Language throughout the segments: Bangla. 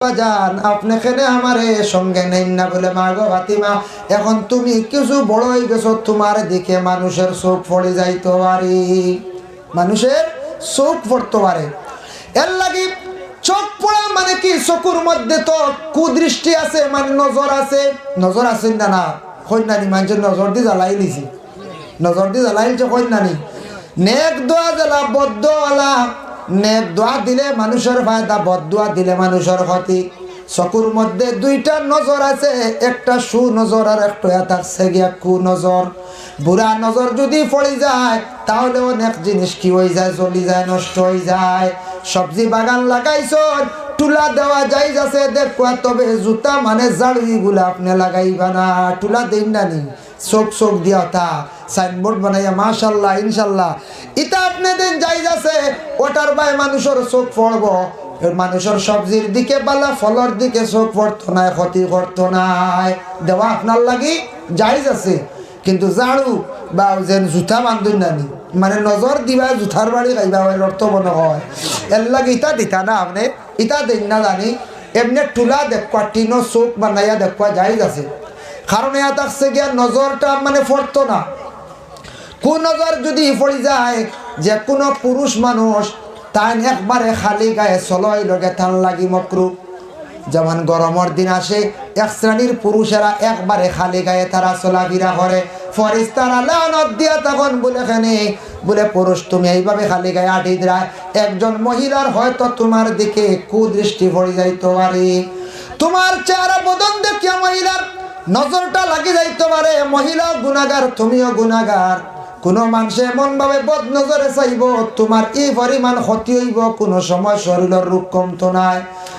জান আপনি কেনে আমারে সঙ্গে নেন না বলে মা গো ফাতিমা এখন তুমি কিছু বড় হয়ে গেছো তোমার দিকে মানুষের চোখ পড়ে যাইতে পারে মানুষের চোখ পড়তে পারে এর লাগি চোখ পড়া মানে কি চকুর মধ্যে তো কুদৃষ্টি আছে মানে নজর আছে না কই নানি মানুষের নজর দিয়ে জ্বালাই লিছি নজর দিয়ে জ্বালাইছে কই নানি নেক দোয়া জ্বালা বদ্ধ আলা নেক দোয়া দিলে মানুষের ফায়দা বদদোয়া দিলে মানুষের ক্ষতি চকুর মধ্যে দুইটা নজর আছে একটা সুনজর আর একটা থাকছে গিয়া কুনজর বুড়া নজর যদি পড়ে যায় তাহলে অনেক জিনিস কি হয়ে যায় চলে যায় নষ্ট হয়ে যায় সবজি বাগান লাগাইছো টুলা দেওয়া যাই যাচ্ছে দেখো তবে জুতা মানে ঝাড়ুইগুলা আপনি লাগাইবা না টুলা দিন নানি চোখ দিয়া তা সাইনবোর্ড বানাইয়া মাশাল্লাহ ইনশাল্লাহ ইটা আপনি দিন যাই যাচ্ছে ওটার বাই মানুষের চোখ পড়ব মানুষের সবজির দিকে বালা ফলর দিকে চোখ পড়তো না ক্ষতি করতো না দেওয়া আপনার লাগি যাই যাচ্ছে কিন্তু ঝাড়ু বা যেন জুতা বান্ধুন নানি মানে নজর দিবা জুতার বাড়ি খাইবা এর অর্থ মনে হয় এর লাগে ইটা দিতা না আপনি ইটা দিন না জানি এমনি টুলা দেখবা টিনো চোখ বানাইয়া দেখবা যাই যাচ্ছে কারণ এত আসছে গিয়া নজরটা মানে পড়তো না কোন নজর যদি পড়ে যায় যে কোনো পুরুষ মানুষ তাই একবারে খালি গায়ে চলই লগে থান লাগি মকরু যেমন গরমের দিন আসে এক শ্রেণীর পুরুষেরা একবারে খালি গায়ে তারা চলাফেরা করে ফরিস্তারা লানত দিয়া তখন বলে খানে বলে পুরুষ তুমি এইভাবে খালি গায়ে আটি দেয় একজন মহিলার হয়তো তোমার দিকে কুদৃষ্টি পড়ে যাইতে পারে তোমার চেহারা বদন দেখিয়া মহিলার নজরটা লাগি যাইতে পারে মহিলাও গুনাহগার তুমিও গুনাহগার কোনো মানুষে এমন ভাবে বদ নজরে চাইব তোমার এই পরিমাণ ক্ষতি হইব কোনো সময় শরীরের রোগ কমতো নাই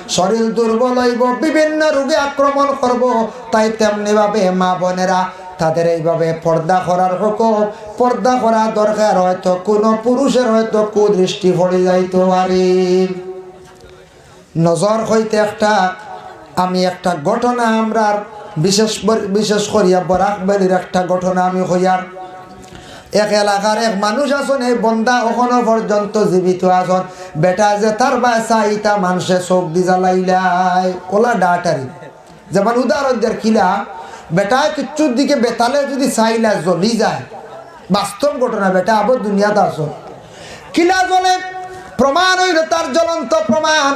শরীর দুর্বল হইব বিভিন্ন রোগে আক্রমণ করব তাই তেমনি ভাবে মা বোনেরা তাদের এইভাবে পর্দা করার হুকুম পর্দা করা দরকার হয়তো কোনো পুরুষের হয়তো কুদৃষ্টি পড়ে যাইতে পারে নজর হইতে আমি একটা ঘটনা আমরা বিশেষ করিয়া বরাকবাড়ির একটা ঘটনা আমি হইয়ার এক এলাকার এক মানুষ আছেন এই বন্দা এখনো পর্যন্ত জীবিত আছেন বেটা যে তার বাসা ইটা মানুষে চোখ দি জ্বালাইলাই ওলা ডাটারি যেমন উদাহরণ দেয় কিলা বেটা কিচ্ছুর দিকে বেতালে যদি চাইলা জ্বলি যায় বাস্তব ঘটনা বেটা আবার দুনিয়াতে আসো কিলা জ্বলে প্রমাণ হইল তার জ্বলন্ত প্রমাণ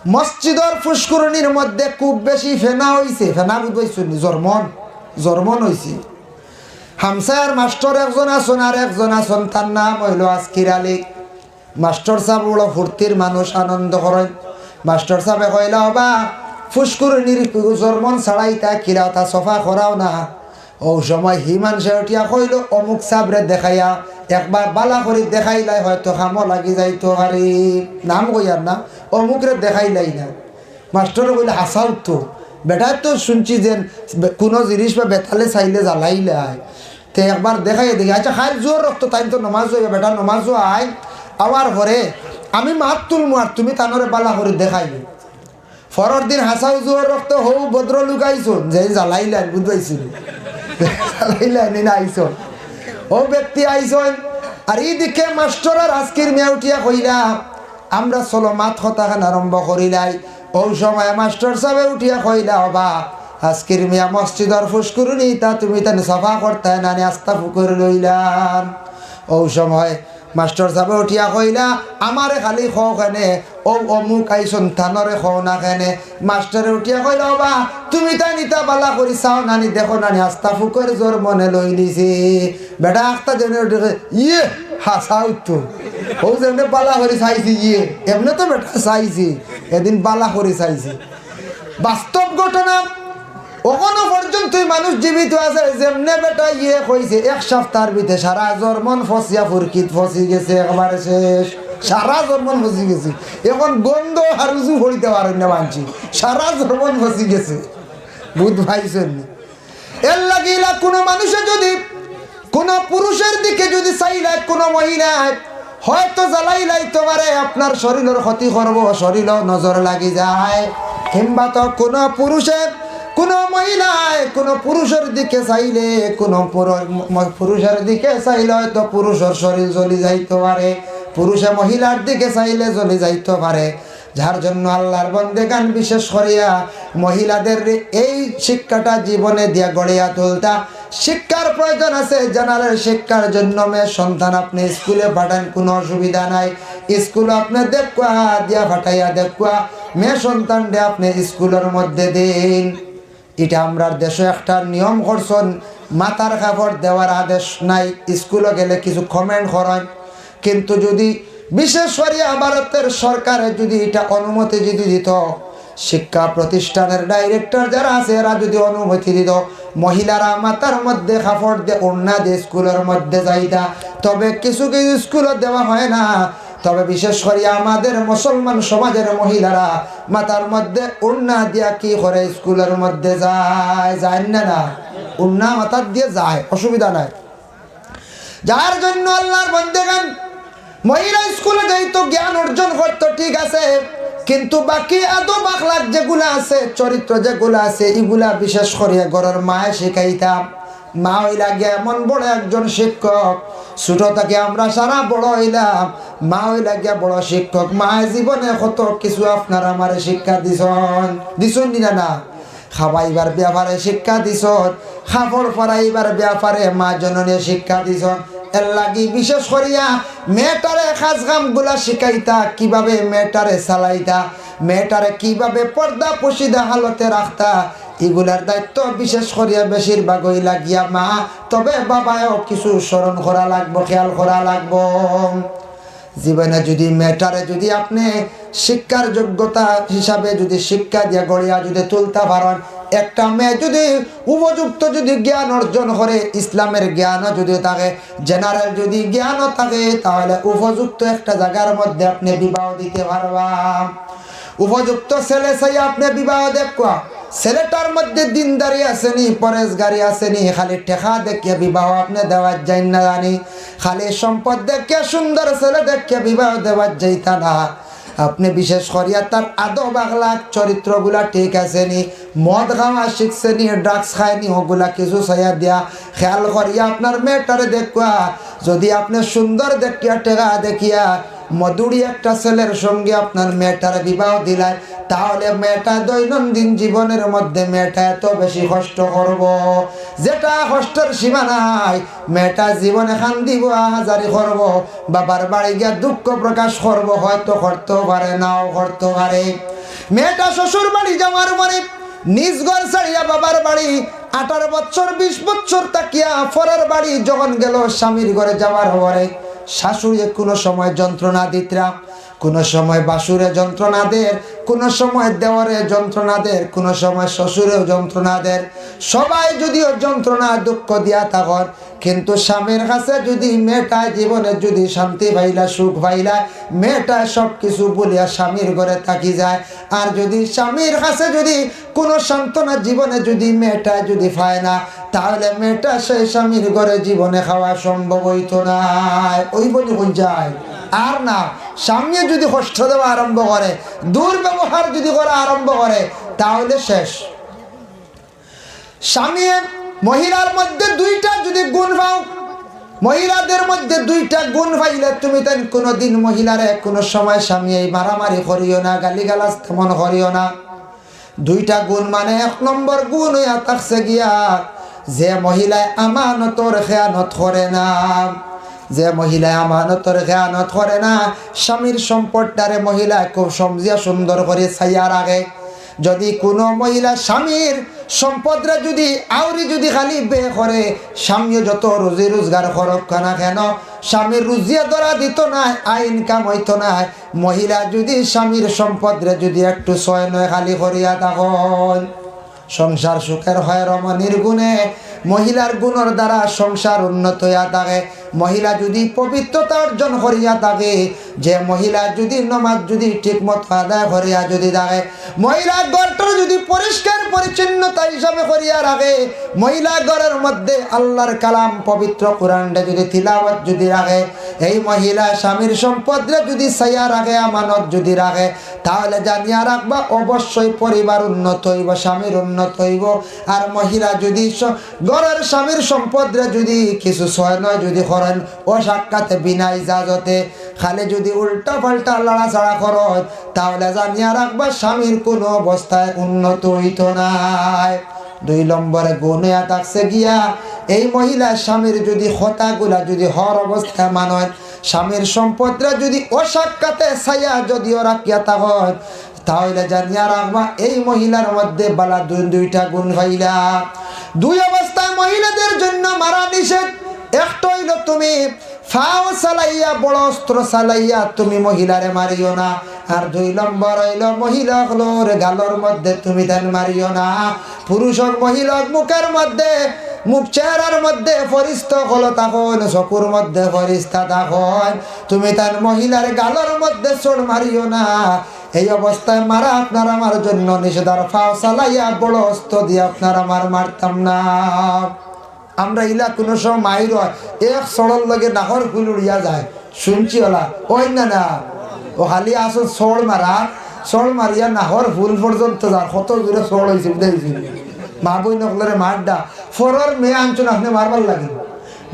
মসজিদের ফুসকুরনির মধ্যে খুব বেশি ফেনা হয়েছে ফেনা বুঝাইছি জর্মন হয়েছে হামসায়ার মাস্টার একজন আসন আর একজন আসন তার নাম হইল আজকির আলী মাস্টার সাহেব বড় ফুর্তির মানুষ আনন্দ করেন মাস্টার সাহেব কইলা বা ফুসকুরনির জর্মন ছাড়াই তা কিরাও তা সফা করাও না ও সময় হিমান সেটিয়া কইল অমুক সাবরে দেখাইয়া একবার বালা করে দেখাইলাই হয়তো খামো লাগি যাইতো আরে নাম কইয়ার না অমুকরে দেখাইলাই না মাস্টার কইলে হাসাও তো বেটা তো শুনছি যে কোনো জিনিস বা বেতালে চাইলে জ্বালাইলাই তে একবার দেখাই দেখি আচ্ছা খাই জোর রক্ত তাই তো নমাজ হইবে বেটা নমাজ আই আবার ঘরে আমি মাত তুলমু আর তুমি তানরে বালা করে দেখাইবে ফরর দিন হাসাও জোর রক্ত হৌ ভদ্র লুকাইছুন যে জ্বালাইলেন বুঝবাইছিল জ্বালাইলেন না আইসন ও ব্যক্তি আইসন আর এই দিকে মাস্টার আর আজকের মেয়ে উঠিয়া কইলা আমরা চলো মাত হতাখান আরম্ভ করিলাই ও সময় মাস্টার সাহেব উঠিয়া কইলা বা আজকের মিয়া মসজিদর ফুসকুরনি তা তুমি তানে সাফা করতে না আস্তা ফুকুর লইলাম ও সময় মাস্টার সাহেব উঠিয়া কইলা আমারে খালি খানে ও অমুক আইসন থানরে খাও না খানে মাস্টারে উঠিয়া কইলা বা তুমি তাই নিতা বালা করি চাও নানি দেখো নানি আস্তা ফুকুর জোর মনে লই লিছি বেটা আস্তা জেনে উঠে ইয়ে হাসাও তো ও যেমনি বালা করে চাইছি ইয়ে এমনি তো বেটা চাইছি এদিন বালা করে চাইছি বাস্তব ঘটনা ওখানো পর্যন্ত মানুষ জীবিত আছে যেমনে বেটা ইয়ে কইছে এক সপ্তাহের ভিতরে সারা জর্মন ফসিয়া ফুরকিত ফসি গেছে একবারে শেষ সারা জর্মন ফসি গেছে এখন গন্ধ আর উজু হইতে পারেন না মানছি সারা জর্মন ফসি গেছে বুধ ভাইছেন এর লাগিলা কোনো মানুষে যদি কোনো পুরুষের দিকে যদি চাইলাই কোনো মহিলায় হয়তো জ্বালাইলাইতে পারে আপনার শরীরের ক্ষতি করবো শরীর নজর লাগি যায় কিংবা তো কোনো পুরুষের কোনো মহিলায় কোনো পুরুষের দিকে চাইলে কোনো পুরুষের দিকে চাইলে হয়তো পুরুষের শরীর জ্বলি যাইতে পারে পুরুষে মহিলার দিকে চাইলে জ্বলি যাইতে পারে যার জন্য আল্লাহর বান্দাগান বিশেষ করিয়া মহিলাদের এই শিক্ষাটা জীবনে দিয়া গড়িয়া তুলতা। শিক্ষার প্রয়োজন আছে, জেনারেল শিক্ষার জন্য মেয়ে সন্তান আপনি স্কুলে পাঠান, কোনো অসুবিধা নাই। স্কুল আপনি দেখুয়া দিয়া ফাটাইয়া দেখুয়া মেয়ে সন্তান দিয়ে আপনি স্কুলের মধ্যে দিন। এটা আমরা দেশে একটা নিয়ম করছেন, মাথার কাপড় দেওয়ার আদেশ নাই। স্কুলে গেলে কিছু কমেন্ট করেন, কিন্তু যদি বিশেষ করে ভারতের সরকারে যদি এটা অনুমতি যদি দিত, শিক্ষা প্রতিষ্ঠানের ডাইরেক্টর যারা আছে এরা যদি অনুমতি দিত, মহিলারা মাথার মধ্যে কাপড় দিয়ে ওড়না দিয়ে স্কুলের মধ্যে যাইতা। তবে কিছু কিছু স্কুলে দেওয়া হয় না। তবে বিশেষ করে আমাদের মুসলমান সমাজের মহিলারা মাথার মধ্যে ওড়না দিয়া কি করে স্কুলের মধ্যে যায় না, ওড়না মাথার দিয়ে যায়, অসুবিধা নাই। যার জন্য আল্লাহর বান্দাগান মহিলা স্কুলে যাইত, জ্ঞান অর্জন করতো, ঠিক আছে, কিন্তু বাকি আদব আখলাক যেগুলা আছে, চরিত্র যেগুলা আছে, এগুলা বিশেষ করে ঘরের মায়ে শিখাইতাম। মা হইলা গিয়া এমন বড় একজন শিক্ষক, ছোট থেকে আমরা সারা বড় হইলাম, মা হইলা গিয়া বড় শিক্ষক। মায়ের জীবনে কত কিছু আপনার আমার শিক্ষা দিছন না, খাওয়াইবার ব্যাপারে শিক্ষা দিছন, কাপড় পরাইবার ব্যাপারে মা জননী শিক্ষা দিছন। এর লাগি বিশেষ করিয়া মেয়েটারে কাজ কাম গুলা শিখাইতা, কিভাবে মেয়েটারে চালাইতা, মেয়েটারে কিভাবে পর্দা পশিদা হালতে রাখতা, এগুলার দায়িত্ব বিশেষ করিয়া বেশিরভাগ হইলা গিয়া মা। তবে বাবাও কিছু স্মরণ করা লাগবো, খেয়াল করা লাগবো। জীবনে যদি মেয়েটারে যদি আপনি শিক্ষার যোগ্যতা হিসাবে যদি শিক্ষা দিয়া গড়িয়া যদি তুলতে পারেন, একটা মেয়ে যদি উপযুক্ত যদি জ্ঞান অর্জন করে, ইসলামের জ্ঞানও যদি থাকে, জেনারেল যদি জ্ঞানও থাকে, তাহলে উপযুক্ত একটা জায়গার মধ্যে আপনি বিবাহ দিতে পারবা। উপযুক্ত ছেলে চাই আপনি বিবাহ দেখবা, ছেলেটার মধ্যে দিনদারি আসেনি, পরেশগারি আসেনি, খালি টেকা দেখিয়ে বিবাহ আপনি দেওয়ার যাই না জানি, খালি সম্পদ দেখিয়ে সুন্দর ছেলে দেখিয়ে বিবাহ দেওয়ার যাইতা না। আপনি বিশেষ করিয়া তার আদব আখলাক চরিত্রগুলা ঠিক আছে নি, মদ খাওয়া শিখছে নি, ড্রাগস খায়নি, ওগুলা কিছু চাইয়া দিয়া খেয়াল করিয়া আপনার মেয়েটারে দেখুয়া। যদি আপনি সুন্দর দেখিয়া টেকা দেখিয়া মধুরী একটা ছেলের সঙ্গে আপনার মেয়েটার বিবাহ দিলাই, তাহলে মেয়েটা দৈনন্দিন জীবনের মধ্যে মেয়েটা এত বেশি কষ্ট করব, যেটা কষ্টের সীমা নাই। মেয়েটা জীবনে কান্দিব, হাজারি করব, বাবার বাড়ি গিয়া দুঃখ প্রকাশ করব, হয়তো করতে পারে, নাও করতে পারে। মেয়েটা শ্বশুর বাড়ি যাওয়ার মানে নিজ ঘর ছাড়িয়া বাবার বাড়ি 18 বছর 20 বছর তাকিয়া পরের বাড়ি যখন গেল, স্বামীর ঘরে যাওয়ার পরে শাশুড়ি কোনো সময় যন্ত্রণা দিতরা, কোনো সময় বাসুরে যন্ত্রণা দের, কোনো সময় দেওয়ারে যন্ত্রণা দের, কোনো সময় শ্বশুরেও যন্ত্রণা দের। সবাই যদিও যন্ত্রণা দুঃখ দিয়া থাকর, কিন্তু স্বামীর কাছে যদি মেয়েটা জীবনে যদি শান্তি পাইলা, সুখ পাইলা, মেয়েটা সব কিছু বলিয়া স্বামীর ঘরে থাকি যায়। আর যদি স্বামীর কাছে যদি কোনো সান্ত্বনা জীবনে যদি মেয়েটা যদি পায় না, তাহলে মেয়েটা সেই স্বামীর ঘরে জীবনে খাওয়া সম্ভব হইতো না। ওই বলি কোন যায় আর না, স্বামী যদি কষ্ট দেওয়া আরম্ভ করে, দুর্ব্যবহার যদি করা আরম্ভ করে, তাহলে শেষ। স্বামী মহিলার মধ্যে দুইটা যদি গুণ পাও, মহিলাদের মধ্যে দুইটা গুণ পাইলে তুমি তাই কোনোদিন মহিলারে কোনো সময় স্বামী এই মারামারি করিও না, গালিগালাজ তেমন করিও না। দুইটা গুণ মানে 1 নম্বর গুণ হইয়া থাকছে গিয়া যে মহিলায় আমানতর খেয়ানত করে না, যে মহিলা আমানতর খেয়ানত করে না, স্বামীর সম্পদটারে মহিলা খুব সমঝিয়া সুন্দর করে ছাইয়া রাখে। যদি কোনো মহিলা স্বামীর সম্পদরা যদি আউরি যদি খালি বে করে, স্বামীও যত রুজি রোজগার করক না কেন, স্বামীর রুজিয়া ধরা দিত না, আইন কাম হইতো না। মহিলা যদি স্বামীর সম্পদরে যদি একটু ছয় নয় খালি করিয়া তখন সংসার সুখের হয় রমণীর গুণে। মহিলার গুণের দ্বারা সংসার উন্নত হইয়া থাকে। মহিলা যদি পবিত্রতা অর্জন করিয়া থাকে, যে মহিলা যদি নামাজ যদি ঠিক মতো আদায় করিয়া যদি থাকে, মহিলা ঘরটা যদি পরিষ্কার পরিচ্ছন্নতা হিসাবে করিয়া রাখে, মহিলা ঘরের মধ্যে আল্লাহর কালাম পবিত্র কোরআনটা যদি তিলাওয়াত যদি রাখে, এই মহিলা স্বামীর সম্পদরে যদি ছাইয়া রাখে, আমানত যদি রাখে, তাহলে জানিয়া রাখবা অবশ্যই পরিবার উন্নত হইব, স্বামীর উন্নত হইব। আর মহিলা যদি ঘরের স্বামীর সম্পদরে যদি কিছু ছয় নয় যদি করেন ও সাক্ষাতে বিনা ইজাজতে খালি যদি উল্টা পাল্টা লড়াচড়া করেন তাহলে জানিয়া রাখবা স্বামীর কোনো অবস্থায় উন্নত হইত নাই। 2 নম্বরে গুণিয়া থাকছে গিয়া এই মহিলা স্বামীর যদি কথাগুলা যদি হর অবস্থায় মানেন, স্বামীর সম্পদরা যদি অসাক্ষাতে ছায়া যদিও রাখিয়া থাকেন তাহলে জানিয়া রাখবা এই মহিলার মধ্যে বালা 2টা গুণ পাইলা। 2 অবস্থায় মহিলাদের জন্য মারা নিষেধ। একটা হইল তুমি ফাও চালাইয়া বড় অস্ত্র চালাইয়া তুমি মহিলারে মারিও না, আর 2 নম্বর হইল মহিলা হলোর গালর মধ্যে তুমি তান মারিও না। পুরুষ হোক মহিলা মুখের মধ্যে মুখ চেহারার মধ্যে ফরিস্ত হলো তখন চকুর মধ্যে ফরিস্তা তখন তুমি তার মহিলার গালর মধ্যে চোর মারিও না। এই অবস্থায় মারা আপনার আমার জন্য নিষেধার ফাও চালাইয়া বড় অস্ত্র দিয়ে আপনার আমার মারতাম না। আমরা ইলা কোনো সময় মাইর হয় এক সড়র লগে নাহর ফুল উড়িয়া যায় শুনছি ওলা ওই না ও খালি আসো সড় মারিয়া নাহর ফুল পর্যন্ত যার কত দূরে সড় হয়েছে দেখছি মা বই নকলরে মারডা ফরর মেয়ে আনছুন আপনি মারবার লাগে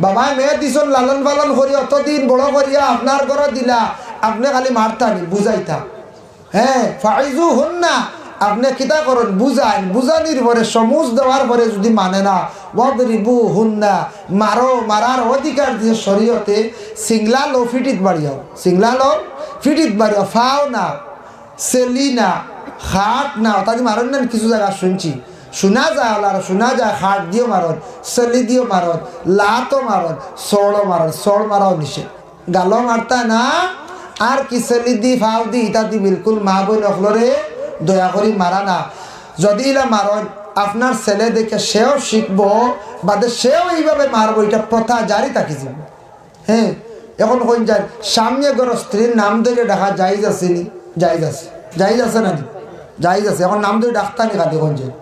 বাবা মেয়ে দিছন লালন পালন করি অতদিন বড় করিয়া আপনার ঘরে দিলা আপনি খালি মারতানি বুঝাইতা। হ্যাঁ ফাইজু হন না আপনি কিতা করেন বুঝাইন, বুঝানির পরে সমুজ দেওয়ার পরে যদি মানে না ওয়াদরিবু হুন্না মারো, মারার অধিকার দিয়ে শরীয়তে সিংলা লো ফিটিত বাড়িয়াও, সিংলা লো ফিটিত বাড়িয়াও ফাও না সেলি না হাট না তাদের মারেন না কিছু জায়গা শুনছি শোনা যায় আর শোনা যায় হাট দিও মারন সেলি দিও মারন লাতো মারন সড়ো মারন সড় মারাও নিষেধ গালো মারতা না আর কি সেলি দি ফাও দি ইত্যাদি বিলকুল মা বই নকলরে দয়া করি মারা না। যদি ইলা মারন আপনার ছেলে দেখে সেও শিখবো বাদে সেও এইভাবে মারবো, এটা প্রথা জারি থাকি যাব। হ্যাঁ এখন কইন যায় সামনে গর স্ত্রীর নাম ধরে ডাকা যাইজ আছে নি? যাইজ আছে, যাইজ আছে না? যাইজ আছে। এখন নাম ধরে ডাক্তার নি কাঁদে কোন যায়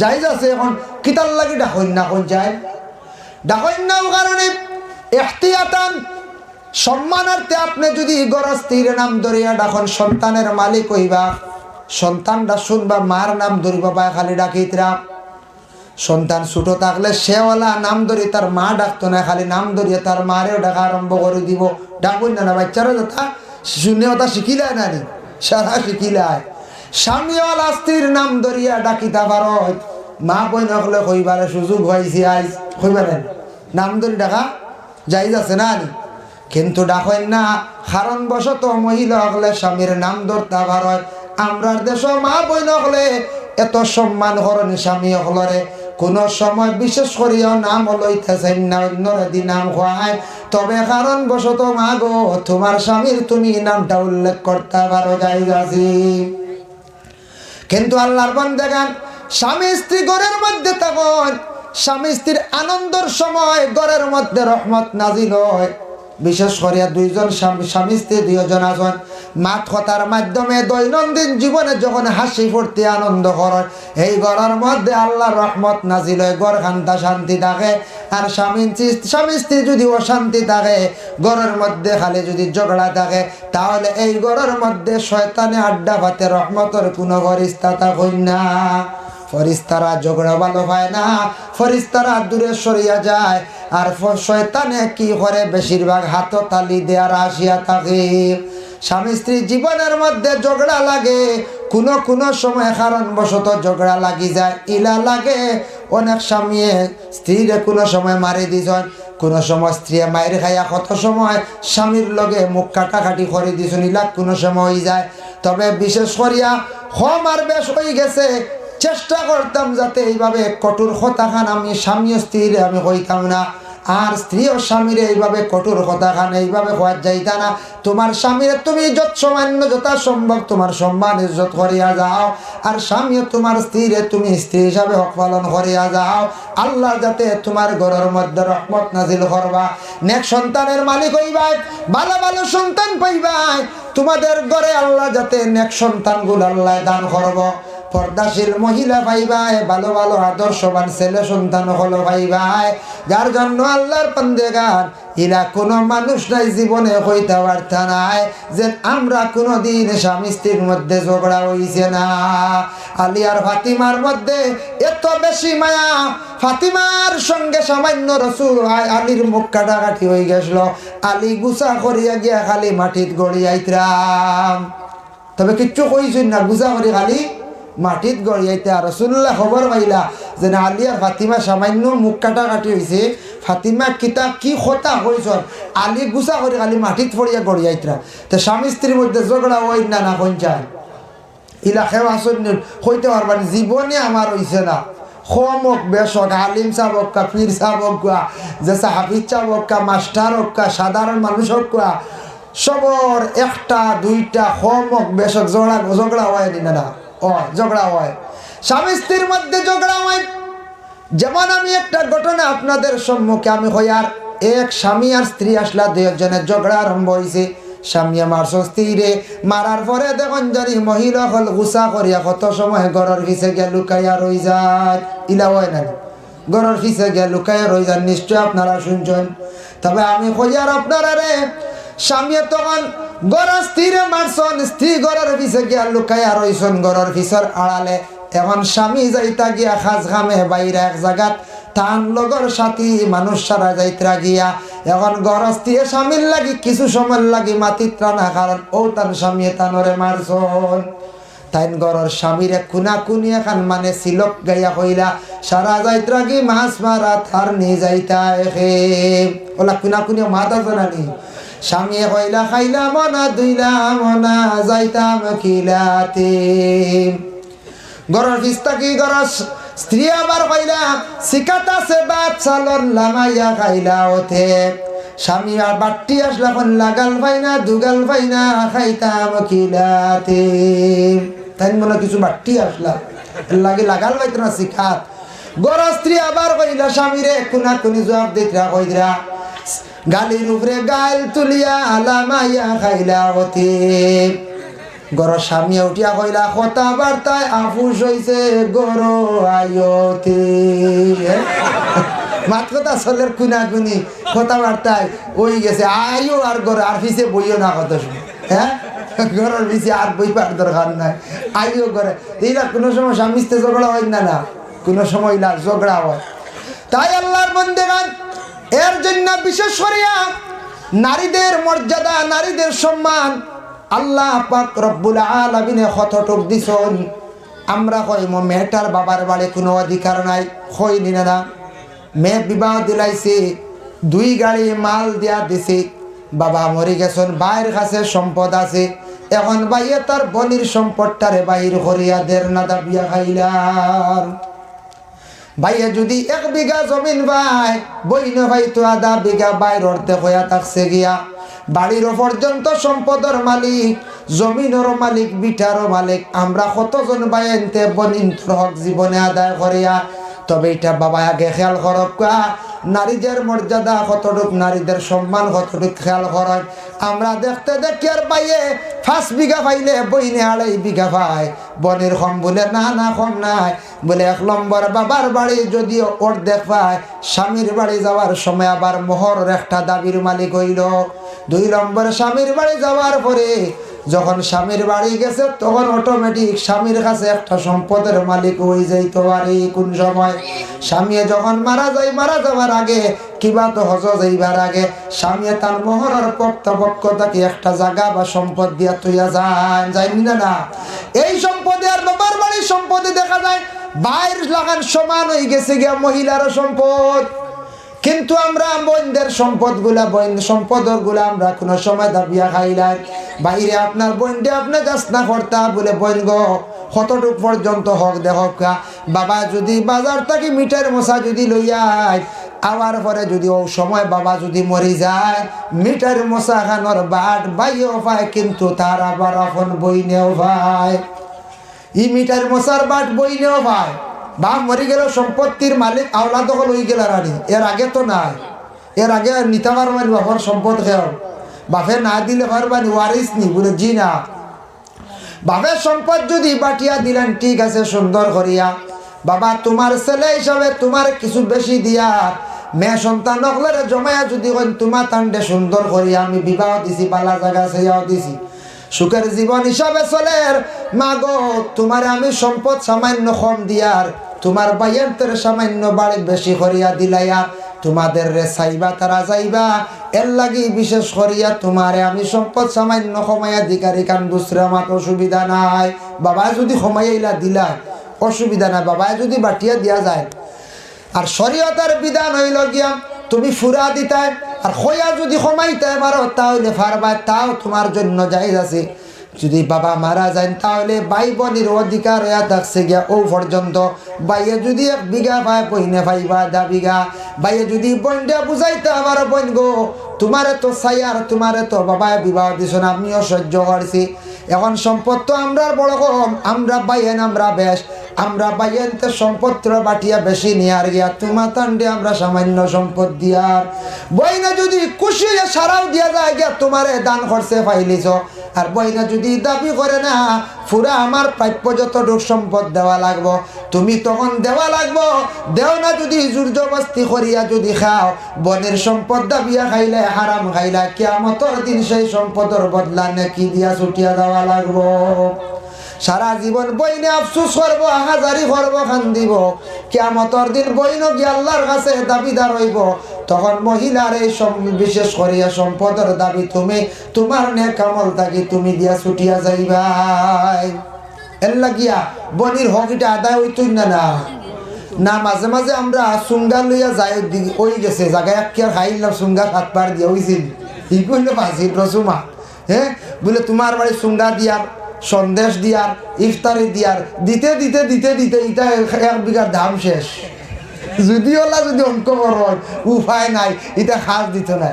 যাইজ আছে। এখন কিতার লাগি ডাকইন না কোন যায় ডাকইন না কারণে ইহতিয়াতান সম্মানার্থে আপনি যদি গর স্ত্রীর নাম ধরিয়া ডাকন সন্তানের মালিক হইবা, সন্তানরা শুনবা মার নাম ধরিবা পায় খালি ডাকিতরা। সন্তান ছোট থাকলে সেওয়ালা নাম ধরি তার মা ডাকতো না, খালি নাম ধরিয়ে তার মারেও ডাকা আরম্ভ করে দিব। ডাকুন না বাচ্চারা যথা শুনে ওটা শিখিলায় না নি সারা শিখিলায়। স্বামীওয়ালা স্ত্রীর নাম ধরিয়া ডাকিতা পারো মা বই নকলে কইবারে সুযোগ হয়েছে আইজ কইবারেন নাম ধরি ডাকা যাইজ আছে না নি? কিন্তু ডাকেন না কারণবশত মহিলা হলে স্বামীর নাম ধরতে পারো। আমরার দেশ মা বই নকলে এত সম্মান করেন স্বামী হলরে কোনো সময় বিশেষ করিয়া নাম লইতেছেন না, অন্য যদি নাম খোয়ায় তবে কারণবশত মা গো তোমার স্বামীর তুমি নামটা উল্লেখ করতে পারো যাই যাচ্ছি। কিন্তু আল্লাহর বান্দাগান স্বামী স্ত্রী ঘরের মধ্যে তখন স্বামী স্ত্রীর আনন্দের সময় ঘরের মধ্যে রহমত নাজিল হয়। বিশেষ করিয়া 2 জন স্বামী স্ত্রী 2 জন আছেন মাত কথার মাধ্যমে দৈনন্দিন জীবনে যখন হাসি ফুর্তি আনন্দ করেন এই ঘরের মধ্যে আল্লাহর রহমত নাজিল হয়, ঘর খান্তা শান্তি থাকে। আর স্বামী স্ত্রী যদি অশান্তি থাকে ঘরের মধ্যে খালি যদি ঝগড়া থাকে তাহলে এই ঘরের মধ্যে শয়তানে আড্ডা পাতে রহমতের কোনো ফরিস্তা থাকেন না। ফরিস্তারা ঝগড়া ভালো পায় না, ফরিস্তারা দূরে সরিয়া যায়। আর শয়তানে কি করে বেশিরভাগ হাত তালি দেয়ার আসিয়া থাকে। স্বামী স্ত্রী জীবনের মধ্যে ঝগড়া লাগে, কোনো সময় কারণবশত ঝগড়া লাগি যায়। ইলা লাগে অনেক স্বামী স্ত্রীরে কোনো সময় মারি দিছেন, কোনো সময় স্ত্রী মায়ের খাইয়া কত সময় স্বামীর লগে মুখ কাটাকাটি করে দিছেন, ইলা কোনো সময় হয়ে যায়। তবে বিশেষ করিয়া কম আর বেশ হয়ে গেছে চেষ্টা করতাম যাতে এইভাবে কঠোর কথা খান আমি স্বামী স্ত্রীর আমি কইতাম না, আর স্ত্রী ও স্বামীর এইভাবে কঠোর কথা খান এইভাবে হওয়া যাইতা না। তোমার স্বামীর তুমি যত সামান্য যথা সম্ভব তোমার সম্মান ইজ্জত করিয়া যাও, আর স্বামীও তোমার স্ত্রীরে তুমি স্ত্রী হিসাবে হক পালন করিয়া যাও। আল্লাহ যাতে তোমার ঘরের মধ্যে রহমত নাজিল করবা, নেক সন্তানের মালিক হইবাই, ভালো ভালো সন্তান পাইবাই। তোমাদের ঘরে আল্লাহ যাতে নেক সন্তানগুলো আল্লাহ দান করব। পর্দাশীল মহিলা পাইবাই, ভালো ভালো আদর্শবান ছেলে সন্তান হলো পাইবাই, যার জন্য আল্লাহর বান্দেগান ইলা কোনো মানুষ নাই জীবনে হইতে পারতা নাই যে আমরা কোনোদিন স্বামী স্ত্রীর মধ্যে ঝগড়া হইছে না। আলী আর ফাতিমার মধ্যে এত বেশি মায়া, ফাতিমার সঙ্গে সামান্য রসুল আলীর মুখ কাটাকাটি হয়ে গেছিল, আলী গুছা করিয়া গিয়া খালি মাটিত গড়িয়াইতরাম। তবে কিচ্ছু কইছেন না, গুছা করি খালি মাটিত গড়িয়াইতে। আর রসুল্লাহ খবর পাইলা যে না আলী আর ফাতিমা সামান্য মুখ কাটাকাটি হয়েছে, ফাতিমা কিতা কি কথা কইছন, আলী গুছা করে খালি মাটিত পড়িয়া গড়িয়াইতরা। তো স্বামী স্ত্রীর মধ্যে ঝগড়া হই না না পঞ্চায়েত ইলা খেও আসন হইতে পারবেন, জীবনে আমার হইছে না। খমক বেশক আলিম সাবকা, পীর সাবকা, যে হাফিজ সাবকা, মাস্টার হকা, সাধারণ মানুষ হকা, সবর একটা দুইটা খমক বেশক ঝগড়া হয় না, ঝগড়া হয় স্বামী স্ত্রীর মধ্যে ঝগড়া হয়। যেমন আমি একটা ঘটনা আপনাদের সম্মুখে আমি হইয়ার, এক স্বামী আর স্ত্রী আসলা, দুই একজনের ঝগড়া আরম্ভ হয়েছে। স্বামী মারছ স্ত্রীরে, মারার পরে দেখুন জানি মহিলা হল গুছা করিয়া কত সময় ঘরের পিছে গিয়া লুকাইয়া রই যায়। ইলা হয় না, ঘরের পিছে গিয়া লুকাইয়া রই যান, নিশ্চয় আপনারা শুনছেন। তবে আমি হইয়ার আপনারা রে, স্বামী তখন ঘরের স্ত্রীরে মারছন, স্ত্রী ঘরের পিছে গিয়া লুকাইয়া রইছন ঘরের পিছর আড়ালে। এখন স্বামী যাইতা গিয়া খাজ খামে বাইরে এক জায়গাত তান লগর সাথী মানুষ সারা যাইত্রা গিয়া, এখন গরস্তি স্বামীর লাগি কিছু সময় লাগি মাতিত্রা না, কারণ ও তান স্বামী তানরে মারছন। তাই গরর স্বামীর খুনা খুনি এখন মানে সিলক গাইয়া হইলা সারা যাইত্রা গি মাছ মারা থার নিয়ে যাইতা এখে ওলা খুনা খুনি মাতা জানানি। স্বামী হইলা খাইলা মনা দুইলা মনা যাইতাম খিলাতে, গরর ফিস্তা কি গরর স্ত্রী আবার কইলা শিকাতা সে বাদ চালন লামাইয়া খাইলা ওঠে। স্বামী আর বাট্টি আসলা কোন লাগাল পাইনা দুগাল পাইনা খাইতাম খিলাতে। তাই মনে কিছু বাট্টি আসলা লাগে লাগাল পাইত না শিখাত। গর স্ত্রী আবার কইলা স্বামীরে কুনা কুনি জবাব দিতরা কইরা গালির উপরে গাল তুলিয়া লামাইয়া খাইলা ওঠে। গর স্বামী উঠিয়া কইলা কথা বার্তায় আফুস হইছে গর আয়তে। মাত কথা চলের কুনা কুনি কথা বার্তায় ওই গেছে আয়ো আর গর আর পিছে বইও না কথা শুনে। হ্যাঁ ঘরের পিছে আর বই পার দরকার নাই, আইও করে। এইটা কোনো সময় স্বামী স্ত্রী ঝগড়া হয় না, না কোনো সময় ঝগড়া হয়। তাই আল্লাহর বান্দাগণ এর জন্য বিশেষ করিয়া নারীদের মর্যাদা, নারীদের সম্মান আল্লাহ পাক রব্বুল আলামিনে কতটুক দিছেন। আমরা কইম মেয়েটার বাবার বাড়ি কোনো অধিকার নাই, কইনি না। মেয়ে বিবাহ দিলাইছে, 2 গাড়ি মাল দিয়া দিছে, বাবা মরি গেছেন, ভাইয়ের কাছে সম্পদ আছে, এখন ভাইয়ে তার বলির সম্পদটারে বাহির করিয়া দের না দাবিয়া খাইলাম। ভাইয়ে যদি 1 বিঘা জমিন ভাই বইন ভাই তো আধা বিঘা বাইর অর্ধেক হইয়া থাকছে গিয়া, বাড়ির পর্যন্ত সম্পদের মালিক, জমিনের মালিক, বিটারও মালিক আমরা কতজন ভাই এনতে বনিন হক জীবনে আদায় করিয়া। তবে এটা বাবা আগে খেয়াল করক, নারীদের মর্যাদা কতটুক, নারীদের সম্মান কতটুক খেয়াল করেন। আমরা দেখতে দেখি আর পাইয়ে 5 বিঘা পাইলে বইনে 2.5 বিঘা পায়, বনের কম বলে না না কম নাই বলে 1 নম্বর বাবার বাড়ি যদিও অর্ধেক পায়, স্বামীর বাড়ি যাওয়ার সময় আবার মোহরের একটা দাবির মালিক হইল। 2 নম্বর স্বামীর বাড়ি যাওয়ার পরে যখন স্বামীর বাড়ি গেছে তখন অটোমেটিক স্বামীর কাছে একটা সম্পদের মালিক হয়ে যাইতে পারে। কোন সময় স্বামী যখন মারা যায়, মারা যাওয়ার আগে কিবা তো হজ যাইবার আগে স্বামী তার মোহরের পক্ষ তাকে একটা জায়গা বা সম্পদ দিয়া তৈয়া যায়, যায়নি না না। এই সম্পদে আর বাবার বাড়ির সম্পদে দেখা যায় বাইর লাগান সমান হয়ে গেছে গিয়া মহিলার সম্পদ। কিন্তু আমরা বোনদের সম্পদগুলা, সম্পদের গুলা আমরা কোনো সময় দাবিয়া খাইলাই। বাইরে আপনার বোনটা আপনার গাছ না করতা বলে বোন গো কতটুক পর্যন্ত হক দেখক। বাবা যদি বাজার থেকে মিঠাইয়ের মশা যদি লইয়ায় আওয়ার পরে যদি ও সময় বাবা যদি মরি যায়, মিঠাইয়ের মশা খানোর বাট বাইও পায়, কিন্তু তার আবার আপন বইনেও পায়। ই মিঠাইয়ের মশার বাট বইনেও পায়। বাপ মরি গেল সম্পত্তির মালিক আওলা দখল হয়ে গেল রানি, এর আগে তো নাই। এর আগে নিতে পারবানি বাবার সম্পদ খেও, বাপে না দিলে পারবানি ওয়ারিস নি বলে জি না। বাপের সম্পদ যদি বাটিয়া দিলেন ঠিক আছে সুন্দর করিয়া, বাবা তোমার ছেলে হিসাবে তোমার কিছু বেশি দিয়া মেয়ে সন্তান নকলের জমায়া যদি তোমার তান্ডে সুন্দর করিয়া আমি বিবাহ দিছি, বালা জায়গা সেয়াও দিছি, সুখের জীবন হিসাবে চলের মা গো তোমার আমি সম্পদ সামান্য কম দিয়ার তোমার বাইয়ের সামান্য বাড়ি বেশি করিয়া দিলাইয়া তোমাদের রে চাইবা তারা যাইবা, এর লাগি বিশেষ করিয়া তোমারে আমি সম্পদ সামান্য কমাইয়া দিকারি কান দুসরা মাত অসুবিধা নাই। বাবায় যদি কমাইলা দিলা অসুবিধা নাই, বাবায় যদি বাটিয়া দিয়া যায়। আর শরীয়তের বিধান হইল গিয়া তুমি ফুরা দিতায় আর খয়া যদি কমাইতে পারো তাহলে ফারবা, তাও তোমার জন্য জায়েজ আছে। যদি বাবা মারা যায় তাহলে ভাই বোনের অধিকার হইয়া থাকছে গিয়া ও পর্যন্ত। ভাইয়ে যদি 1 বিঘা পায় বইনে পাইবা 2 বিঘা। ভাইয়ে যদি বইনটা বুঝাইতে আবার বইন গো তোমারে তো চাই আর তোমারে তো বাবায় বিবাহ দিছ না, আমিও সহ্য করছি। এখন সম্পদ তো আমরা বড় কম, আমরা বাইয়েন আমরা বেশ, আমরা বাইয়েনতে সম্পত্র বাটিয়া বেশি নিয়ার গিয়া তোমার তান্ডে আমরা সামান্য সম্পদ দিয়ার। বইনা যদি খুশি হয়ে সারাও দিয়া যায় গিয়া তোমারে দান করছে পাইলিছ। আর বইনা যদি দাবি করে না পুরা আমার প্রাপ্য যতটুক সম্পদ দেওয়া লাগবো, তুমি তখন দেওয়া লাগবো। দেও না যদি জোর জবস্তি করিয়া যদি খাও, বনের সম্পদ দাবিয়া খাইলে হারাম খাইলা, কিয়ামতের দিন সেই সম্পদের বদলা নাকি দিয়া ছুটিয়া দেওয়া লাগবো। সারা জীবন বইনে আফসুস করবো, হাজারি করবো, খান দিব। কিয়ামতের দিন বইন গিয়ে আল্লাহর কাছে দাবিদার হইব। তখন মহিলার এই বিশেষ করিয়া সম্পদের দাবি তুমি তোমার নেক আমল থাকি তুমি দিয়া ছুটিয়া যাইবাই। এর লাগিয়া বনির হকিটা আদায় হইতই না না। মাঝে মাঝে আমরা সুঙ্গা লইয়া যাই ওই গেছে জায়গায় কি আর খাইলাম সুঙ্গা 7 বার দিয়া হইছিল ই কইল বাজি রসুমা, হ্যাঁ বলে তোমার বাড়ি সুঙ্গা দিয়ার সন্দেশ দিয়ার ইফতারি দিয়ার দিতে দিতে দিতে দিতে এটা 1 বিঘার দাম শেষ। যদি ওলা যদি অঙ্ক করেন উপায় নাই, এটা খাস দিত না।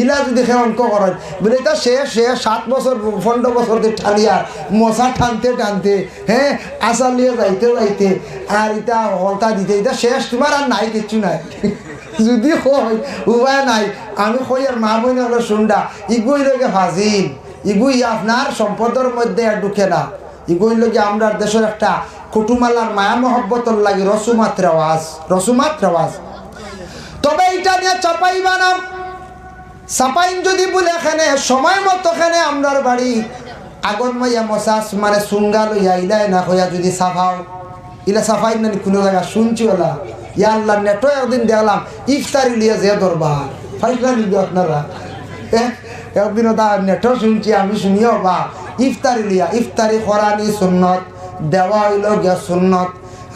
ইলা যদি সে অঙ্ক করেন বলে এটা শেষ 7 বছর 15 বছর ঠালিয়া মশা টানতে টানতে, হ্যাঁ আচার লিয়ে যাইতে যাইতে আর এটা হলতা দিতে এটা শেষ, তোমার আর নাই কিচ্ছু নাই। যদি হয় উপায় নাই, আমি কই আর মা বইনে হলো শুনডা ইগুই লোকে ফাজিল, ইগুই আপনার সম্পদের মধ্যে ঢুকে না। ইগুই লোকে আমরা দেশের একটা কুটুমালার মায়া মহব্বতর লাগে রসুমাত রেওয়াজ। তবে এটা নিয়ে চাপাইবা না। চাপাইন যদি বলে এখানে সময় মতো এখানে আমরার বাড়ি আগুন মাইয়া মশাস মানে সুঙ্গা লইয়া ইলাই না হইয়া যদি সাফাও ইলা সাফাই না কোনো জায়গা শুনছি ওলা ইয়া আল্লাহ নেটো একদিন দেখলাম ইফতারি লিয়া যে দরবার ফাইসলা নিবি আপনারা। একদিনও তার নেটো শুনছি আমি শুনিও বা ইফতারি লিয়া ইফতারি করানি সুন্নত, দেওয়া হইল গিয়া সুন্নত।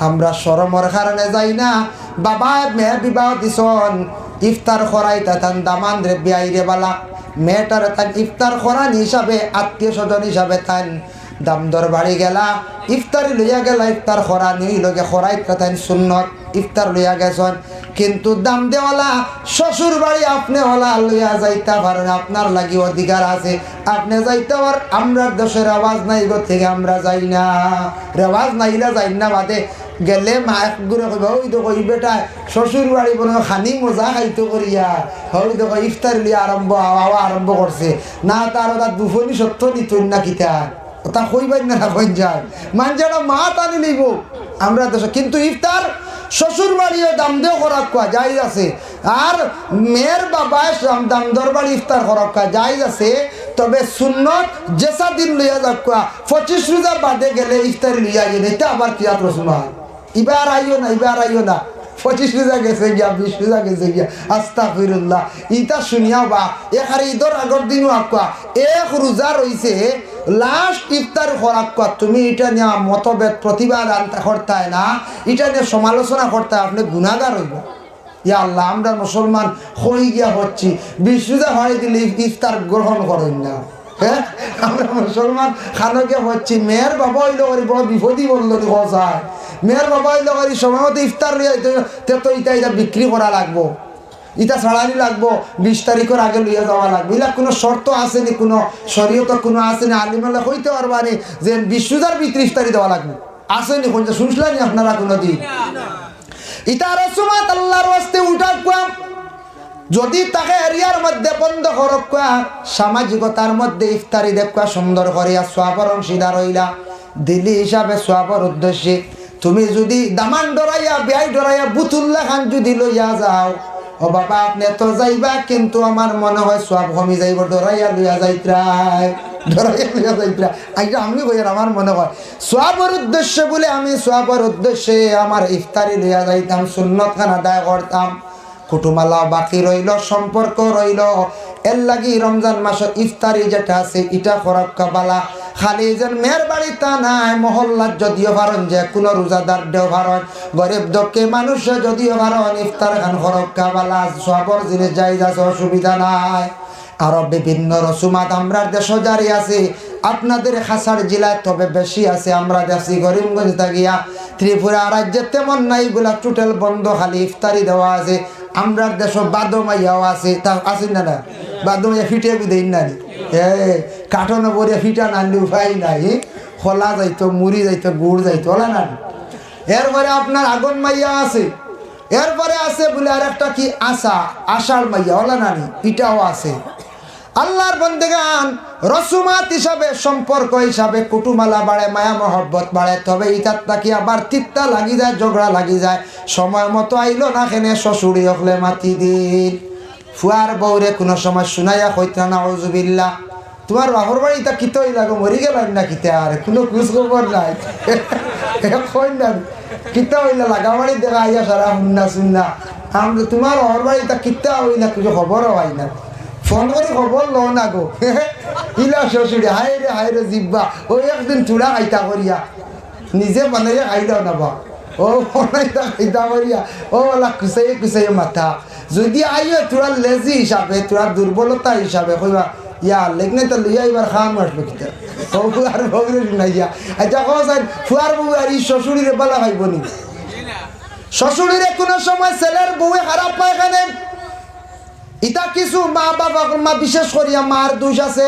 আমরা শরমর কারণে যাই না। বাবা মেয়ে বিবাহ দিছন ইফতার করাইতে তান দামান রে বিয়াইরে বালা মেয়েটার তান ইফতার করান হিসাবে আত্মীয় স্বজন হিসাবে তান দামদর বাড়ি গেলা ইফতারি লইয়া গেলা ইফতার করানি লগে করাইতে তান সুন্নত ইফতার লইয়া গেছন। কিন্তু দাম দেওয়ালা শ্বশুর বাড়ি আপনি ওলা লইয়া যাইতে পারেন, আপনার লাগি অধিকার আছে, আপনি যাইতে পার। আমরা দেশের আওয়াজ নাই গো থেকে আমরা যাই না, রেওয়াজ নাইলে যাই না বাদে গেলে মা এক দূরে কইব ওই তো কই বেটা শ্বশুর বাড়ি বলে খানি মজা খাইতো করিয়া ওই তো ইফতার লিয়া আরম্ভ করছে না, তার ওটা দুফনি সত্য নিত না কিতা তা কইবেন না কই যায় মানজাটা মা টানি লইব আমরা দেশে। কিন্তু ইফতার শ্বশুর বাড়িও দাম দেও খরাক কোয়া যাই আছে, আর মেয়ের বাবায় দাম দরবারি ইফতার খরাক কোয়া যাই আছে। তবে সুন্নত যেসা দিন লইয়া যাক কোয়া 25 রোজা বাদে গেলে ইফতারি লইয়া গেলে এটা আবার কিয়া প্রশ্ন এবার আইও না 25 রোজা গেছে গিয়া 20 রোজা গেছে গিয়া আস্তাগফিরুল্লাহ ইটা শুনিয়া বা এখানে ঈদের আগর দিনও আকুয়া 1 রোজা রইছে লাস্ট ইফতার খরাক কোয়া তুমি এটা নিয়ে মতভেদ প্রতিবাদ আনতে করতায় না, এটা নিয়ে সমালোচনা করতে আপনি গুনাহগার হইব। ইয়া আল্লাহ আমরা মুসলমান হই গিয়া হচ্ছি 20 রোজা হয় দিলে ইফতার গ্রহণ করেন না, হ্যাঁ আমরা মুসলমান খানকে হচ্ছি। মেয়ের বাবা হইল করি বড় বিপদই বলল কথায়, মেয়ের বাবা হইল করি সময় মতো ইফতার লিয়ে তো এটা বিক্রি করা লাগবো, ইটা ছাড়ানি লাগবো, 20 তারিখের আগে লইয়া যাওয়া লাগবে। এগুলা কোনো শর্ত আসেনি, কোনো শরীয়ত কোনো আসেনি, আলিমাল্লা হইতে পারবানি যে 20 রোজার ভিতরে ইফতারি দেওয়া লাগবে আসেনি, কোনটা শুনছিলেন আপনারা কোনো দিন? ইটা রসুমাত আল্লাহর ওয়াস্তে উঠা কুয়াম যদি তাকে এরিয়ার মধ্যে বন্ধ করকা সামাজিকতার মধ্যে ইফতারি দেখবা সুন্দর করিয়া সোয়াবর অংশীদার হইলা দিলি হিসাবে সোয়াবর উদ্দেশ্যে তুমি যদি দামান ডরাইয়া বেআই ডরাইয়া বুতুল্লা খান যদি লইয়া যাও ও বাবা আপনি তো যাইবা কিন্তু আমার মনে হয় সোয়াব কমি যাইব ডরাইয়া লইয়া যাইত্রাই ডরাইয়া লইয়া যাইত্রা আইটা আমি কই আমার মনে হয় সোয়াবর উদ্দেশ্যে বলে আমি সোয়াবর উদ্দেশ্যে আমার ইফতারি লইয়া যাইতাম সুন্নত খান আদায় করতাম কুটুমালা বাকি রইল সম্পর্ক রইল এর লাগি রমজান মাসের ইফতারি যেটা আছে এটা ফরক্কা বালা খালি যেন মেয়ের বাড়ি তা নাই মহল্লার যদিও ভারণ যে কোনো রোজাদার দেও ভারণ গরিব দক্ষে মানুষে যদিও ভারণ ইফতার খান ফরক্কা বালা সবর জিনিস যাই যাচ্ছে অসুবিধা নাই আরো বিভিন্ন রসুমাত আমরা দেশ জারি আছে আপনাদের খাসার জেলায় তবে বেশি আছে আমরা দেখছি করিমগঞ্জ থাকিয়া ত্রিপুরা রাজ্যে তেমন নাই এগুলা টোটাল বন্ধ খালি ইফতারি দেওয়া আছে আমরা দেশ বাদমাইয়াও আছে তা আছে না না বাদমাইয়া ফিটে বিদেই না কাঠনো বরিয়া ফিটা নানলে উপায় নাই খোলা যাইতো মুড়ি যাইতো গুড় যাইতো ওলা না এরপরে আপনার আগুন মাইয়া আছে এরপরে আছে বলে আর একটা কি আষাঢ় মাইয়া ওলা নানি এটাও আছে আল্লাহর বন্দেগান রসুমাত হিসাবে সম্পর্ক হিসাবে কুটুমালা বাড়ে মায়া মহব্বত বাড়ে তবে ইটার তাকি আবার তিত্তা লাগি যায় ঝগড়া লাগি যায় সময় মতো আইলো না কেনে শ্বশুরি হকলে মাতি দিন ফুয়ার বউরে কোনো সময় শুনাইয়া কইতা না আউযুবিল্লাহ তোমার বাপর বাড়ি তা কিতে হইলা গো মরি গেলেন না কিতে আর কোনো খোঁজ খবর নাই কই না কিতে হইলা লাগা বাড়ি দেখা আইয়া সারা শুননা আমরা তোমার বাপর বাড়ি তা কিতে হইলা কিছু খবরও হয় না ফোন করে খবর লো না গো ইলা শ্বশুরি হাই রে জিব্বা ওই একদিন চূড়া খাইতা করিয়া নিজে বানাইয়া খাইলাও না বা ও বনাইতা খাইতা করিয়া ও ওলা কুচাইয়ে মাথা যদি আইও তোরা লেজি হিসাবে তোরা দুর্বলতা হিসাবে কইবা ইয়া লেগনে তো লইয়া এবার খাওয়ান আসলো কিতা ও ফুয়ার বউরে শুনাইয়া আচ্ছা কসাই ফুয়ার বউ আর ই শ্বশুরিরে বালা খাইব নি শ্বশুরিরে কোনো সময় ছেলের বউয়ে খারাপ পায় এখানে ইটা কিছু মা বাবা মা বিশেষ করিয়া মার দোষ আছে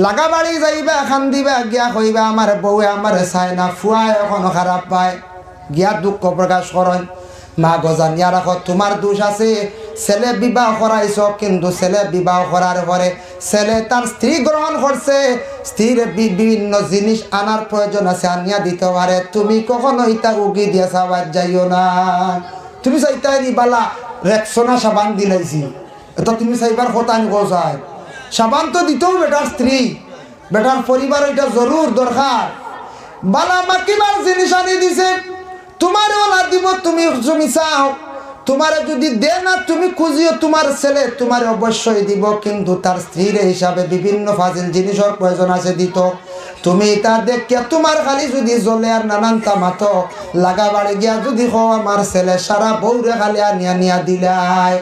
লাগা বাড়ি যাইবা এখান দিবা গিয়া কইবা আমার বউয়ে আমার চায় না ফুয়া এখনো খারাপ পায় গিয়া দুঃখ প্রকাশ করেন মা গজানিয়া রাখো তোমার দোষ আছে ছেলে বিবাহ করাইছ কিন্তু ছেলে বিবাহ করার পরে ছেলে তার স্ত্রী গ্রহণ করছে স্ত্রীর বিভিন্ন জিনিস আনার প্রয়োজন আছে আনিয়া দিতে পারে তুমি কখনো ইটা উগি দিয়া সাবাদ যাইও না তুমি চাইতাই বালা রেক্সোনা সাবান দিলাইছি এটা তুমি চাইবার কথা আমি কোথায় সাবান তো দিতেও বেটার স্ত্রী বেটার পরিবার এটা জরুর দরকার বালা মাকিবার জিনিস আনি দিছে তোমার ওলা দিব তুমি চাও তোমারে যদি দে না তুমি খুঁজিও তোমার ছেলে তোমার অবশ্যই দিব কিন্তু তার স্ত্রীর হিসাবে বিভিন্ন ফাজিল জিনিসের প্রয়োজন আছে দিত তুমি তা দেখিয়া তোমার খালি যদি জ্বলে আর নানান তামাতো লাগা বাড়ি গিয়া যদি হো আমার ছেলে সারা বউরে খালি আনিয়া দিলাই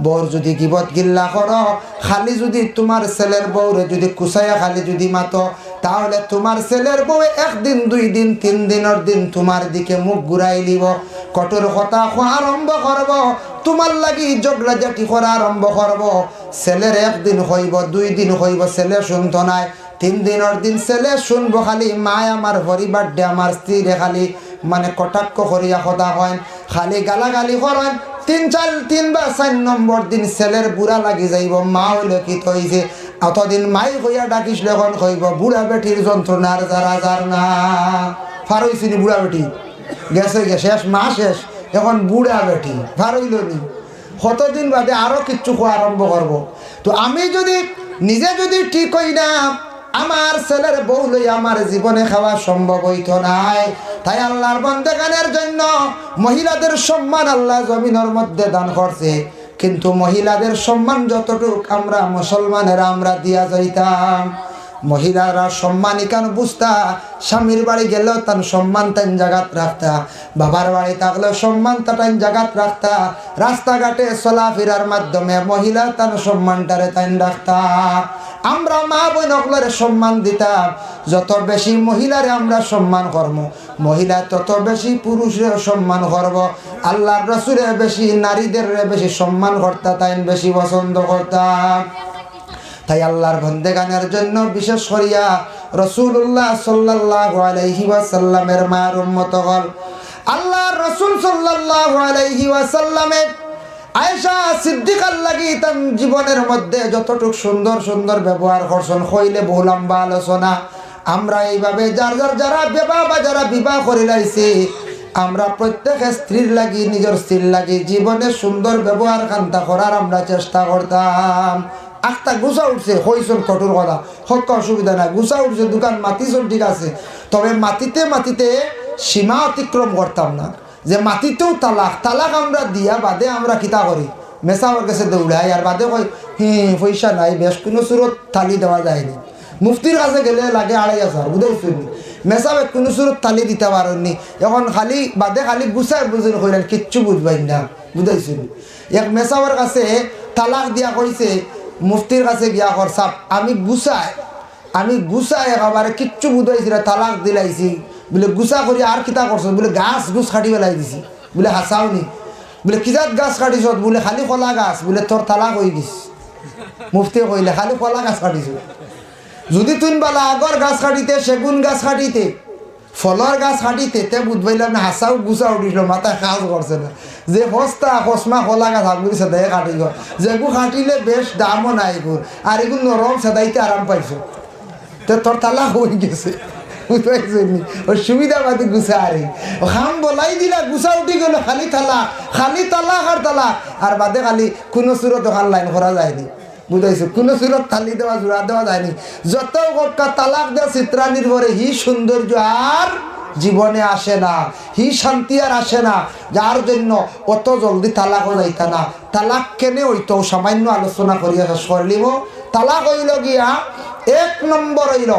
বউর যদি গিবত গিল্লা করো খালি যদি তোমার ছেলের বউরে যদি কুসাইয়া খালি যদি মাতো তাহলে তোমার ছেলের বউ একদিন 2 দিন 3 দিনের দিন তোমার দিকে মুখ ঘুরাই লিব কঠোর কথা আরম্ভ করব তোমার লাগি ঝগড়া জাতি করা আরম্ভ করব ছেলের একদিন হইব 2 দিন হইব ছেলে শুনতো নাই 3 দিনের দিন ছেলে শুনবো খালি মায় আমার পরিবার দে আমার স্ত্রীরে খালি মানে কটাক্ষ করিয়া কথা হয় খালি গালাগালি করেন 3 বা 4 নম্বর দিন ছেলের বুড়া লাগি যাইব মা হইলে কি হইছে অতদিন মাই কইয়া ডাকিস এখন কইব বুড়া বেটির যন্ত্রণার যার না ফার হইছিনি বুড়া বেটি গেছে শেষ মা শেষ এখন বুড়া বেটি ফার হইল নি কতদিন বাদে আরো কিচ্ছু খোয়া আরম্ভ করব তো আমি যদি নিজে যদি ঠিক হই না আমার ছেলের বউ লই আমার জীবনে খাওয়া সম্ভব হইতো নাই তাই আল্লাহর বান্দাগানের জন্য মহিলাদের সম্মান আল্লাহ জমিনের মধ্যে দান করছে কিন্তু মহিলাদের সম্মান যতটুক আমরা মুসলমানেরা আমরা দিয়া যাইতাম মহিলারা সম্মান কেন বুঝতা স্বামীর বাড়ি গেলেও তার সম্মান তাই জাগাত রাখতা বাবার বাড়ি থাকলেও সম্মান তাই জাগাত রাখতা রাস্তাঘাটে চলাফেরার মাধ্যমে মহিলা তার সম্মানটারে তাই রাখতা আমরা মা বোন সকলের সম্মান দিতাম যত বেশি মহিলারে আমরা সম্মান করব মহিলা তত বেশি পুরুষের সম্মান করব আল্লাহর রাসূলের বেশি নারীদের বেশি সম্মান করতা তাই বেশি পছন্দ করতাম তাই আল্লাহর বান্দাগানের জন্য বিশেষ করিয়া রাসূলুল্লাহ সাল্লাল্লাহু আলাইহি ওয়াসাল্লামের মায়ের উম্মত হল আল্লাহর রাসূল সাল্লাল্লাহু আলাইহি ওয়াসাল্লামের আয়েশা সিদ্দিকার লাগি তার জীবনের মধ্যে যতটুক সুন্দর সুন্দর ব্যবহার করছেন হইলে বহু লম্বা আলোচনা। আমরা এইভাবে যারা বিবাহ বা যারা বিবাহ করে লাইছি, আমরা প্রত্যেকে স্ত্রীর লাগি নিজের স্ত্রীর লাগি জীবনে সুন্দর ব্যবহার কান্তা করার আমরা চেষ্টা করতাম। আখটা গুছা উঠছে হইছন কঠোর কথা হক অসুবিধা নাই, গুছা উঠছে দোকান মাতিছন ঠিক আছে, তবে মাটিতে সীমা অতিক্রম করতাম না। যে মাটিতেও তালাক আমরা দিয়া বাদে আমরা কিতা করি মেসাওয়ার কাছে দৌড়াই আর বাদে কই পয়সা নাই, বেশ কোনো সুরত থালি দেওয়া যায়নি। মুফতির কাছে গেলে লাগে 2,500 বুঝাইছেন, মেসাবে কোনো সুরত থালি দিতে পারেননি। এখন বাদে খালি গুছাই বুঝুন কইলেন কিচ্ছু বুঝবাই না, বুঝাইছেন। এক মেসাওয়ার কাছে তালাক দিয়া কইছে মুফতির কাছে গিয়া কর সাপ আমি গুছাই একেবারে কিচ্ছু বুঝাইছি না, তালাক দিলাইছি বলে গুছা করি আর কিতা করছ বলে গাছ কাটি পেলাই দিছি বলে হাসাওনি বলে কিজাত গাছ কাটিছ বলে খালি কলা গাছ বলে তোর তালাক হয়ে গেছ। মুফতি কইলে খালি কলা গাছ কাটিছ, যদি তুই বলা আগর গাছ কাটিতে সেগুন গাছ কাটিতে ফলর গাছ কাটিতে তে বুঝবাইলাম না হাসাও গুছা উঠিল মাথায় কাজ করছে না। যে হস্তা হসমা কলা গাছ হাগুলি সেদাই কাটি গল, যেগু কাটিলে বেশ দামও নাই এগুলো আর এগুলো নরম সেদাইতে আরাম পাইছ, তে তোর তালাক হয়ে গেছে। সুবিধাবাদী গুছা আরে খাম বলাই দিলা গুছা উঠি গেল খালি তালাক আর বাদে খালি কোনো সুরত ওখান লাইন করা যায়নি, বুঝাইছো কোনো সুরত থালি দেওয়া জোড়া দেওয়া যায়নি। যত তালাক দেওয়া চিত্রা নির্ভরে হি সৌন্দর্য আর জীবনে আসে না, হি শান্তি আর আসে না, যার জন্য অত জলদি তালাকও যাইতা না। তালাক কেনে হইতো সামান্য আলোচনা করিয়া শেষ করলিব। তালাক হইল গিয়া 1 নম্বর হইল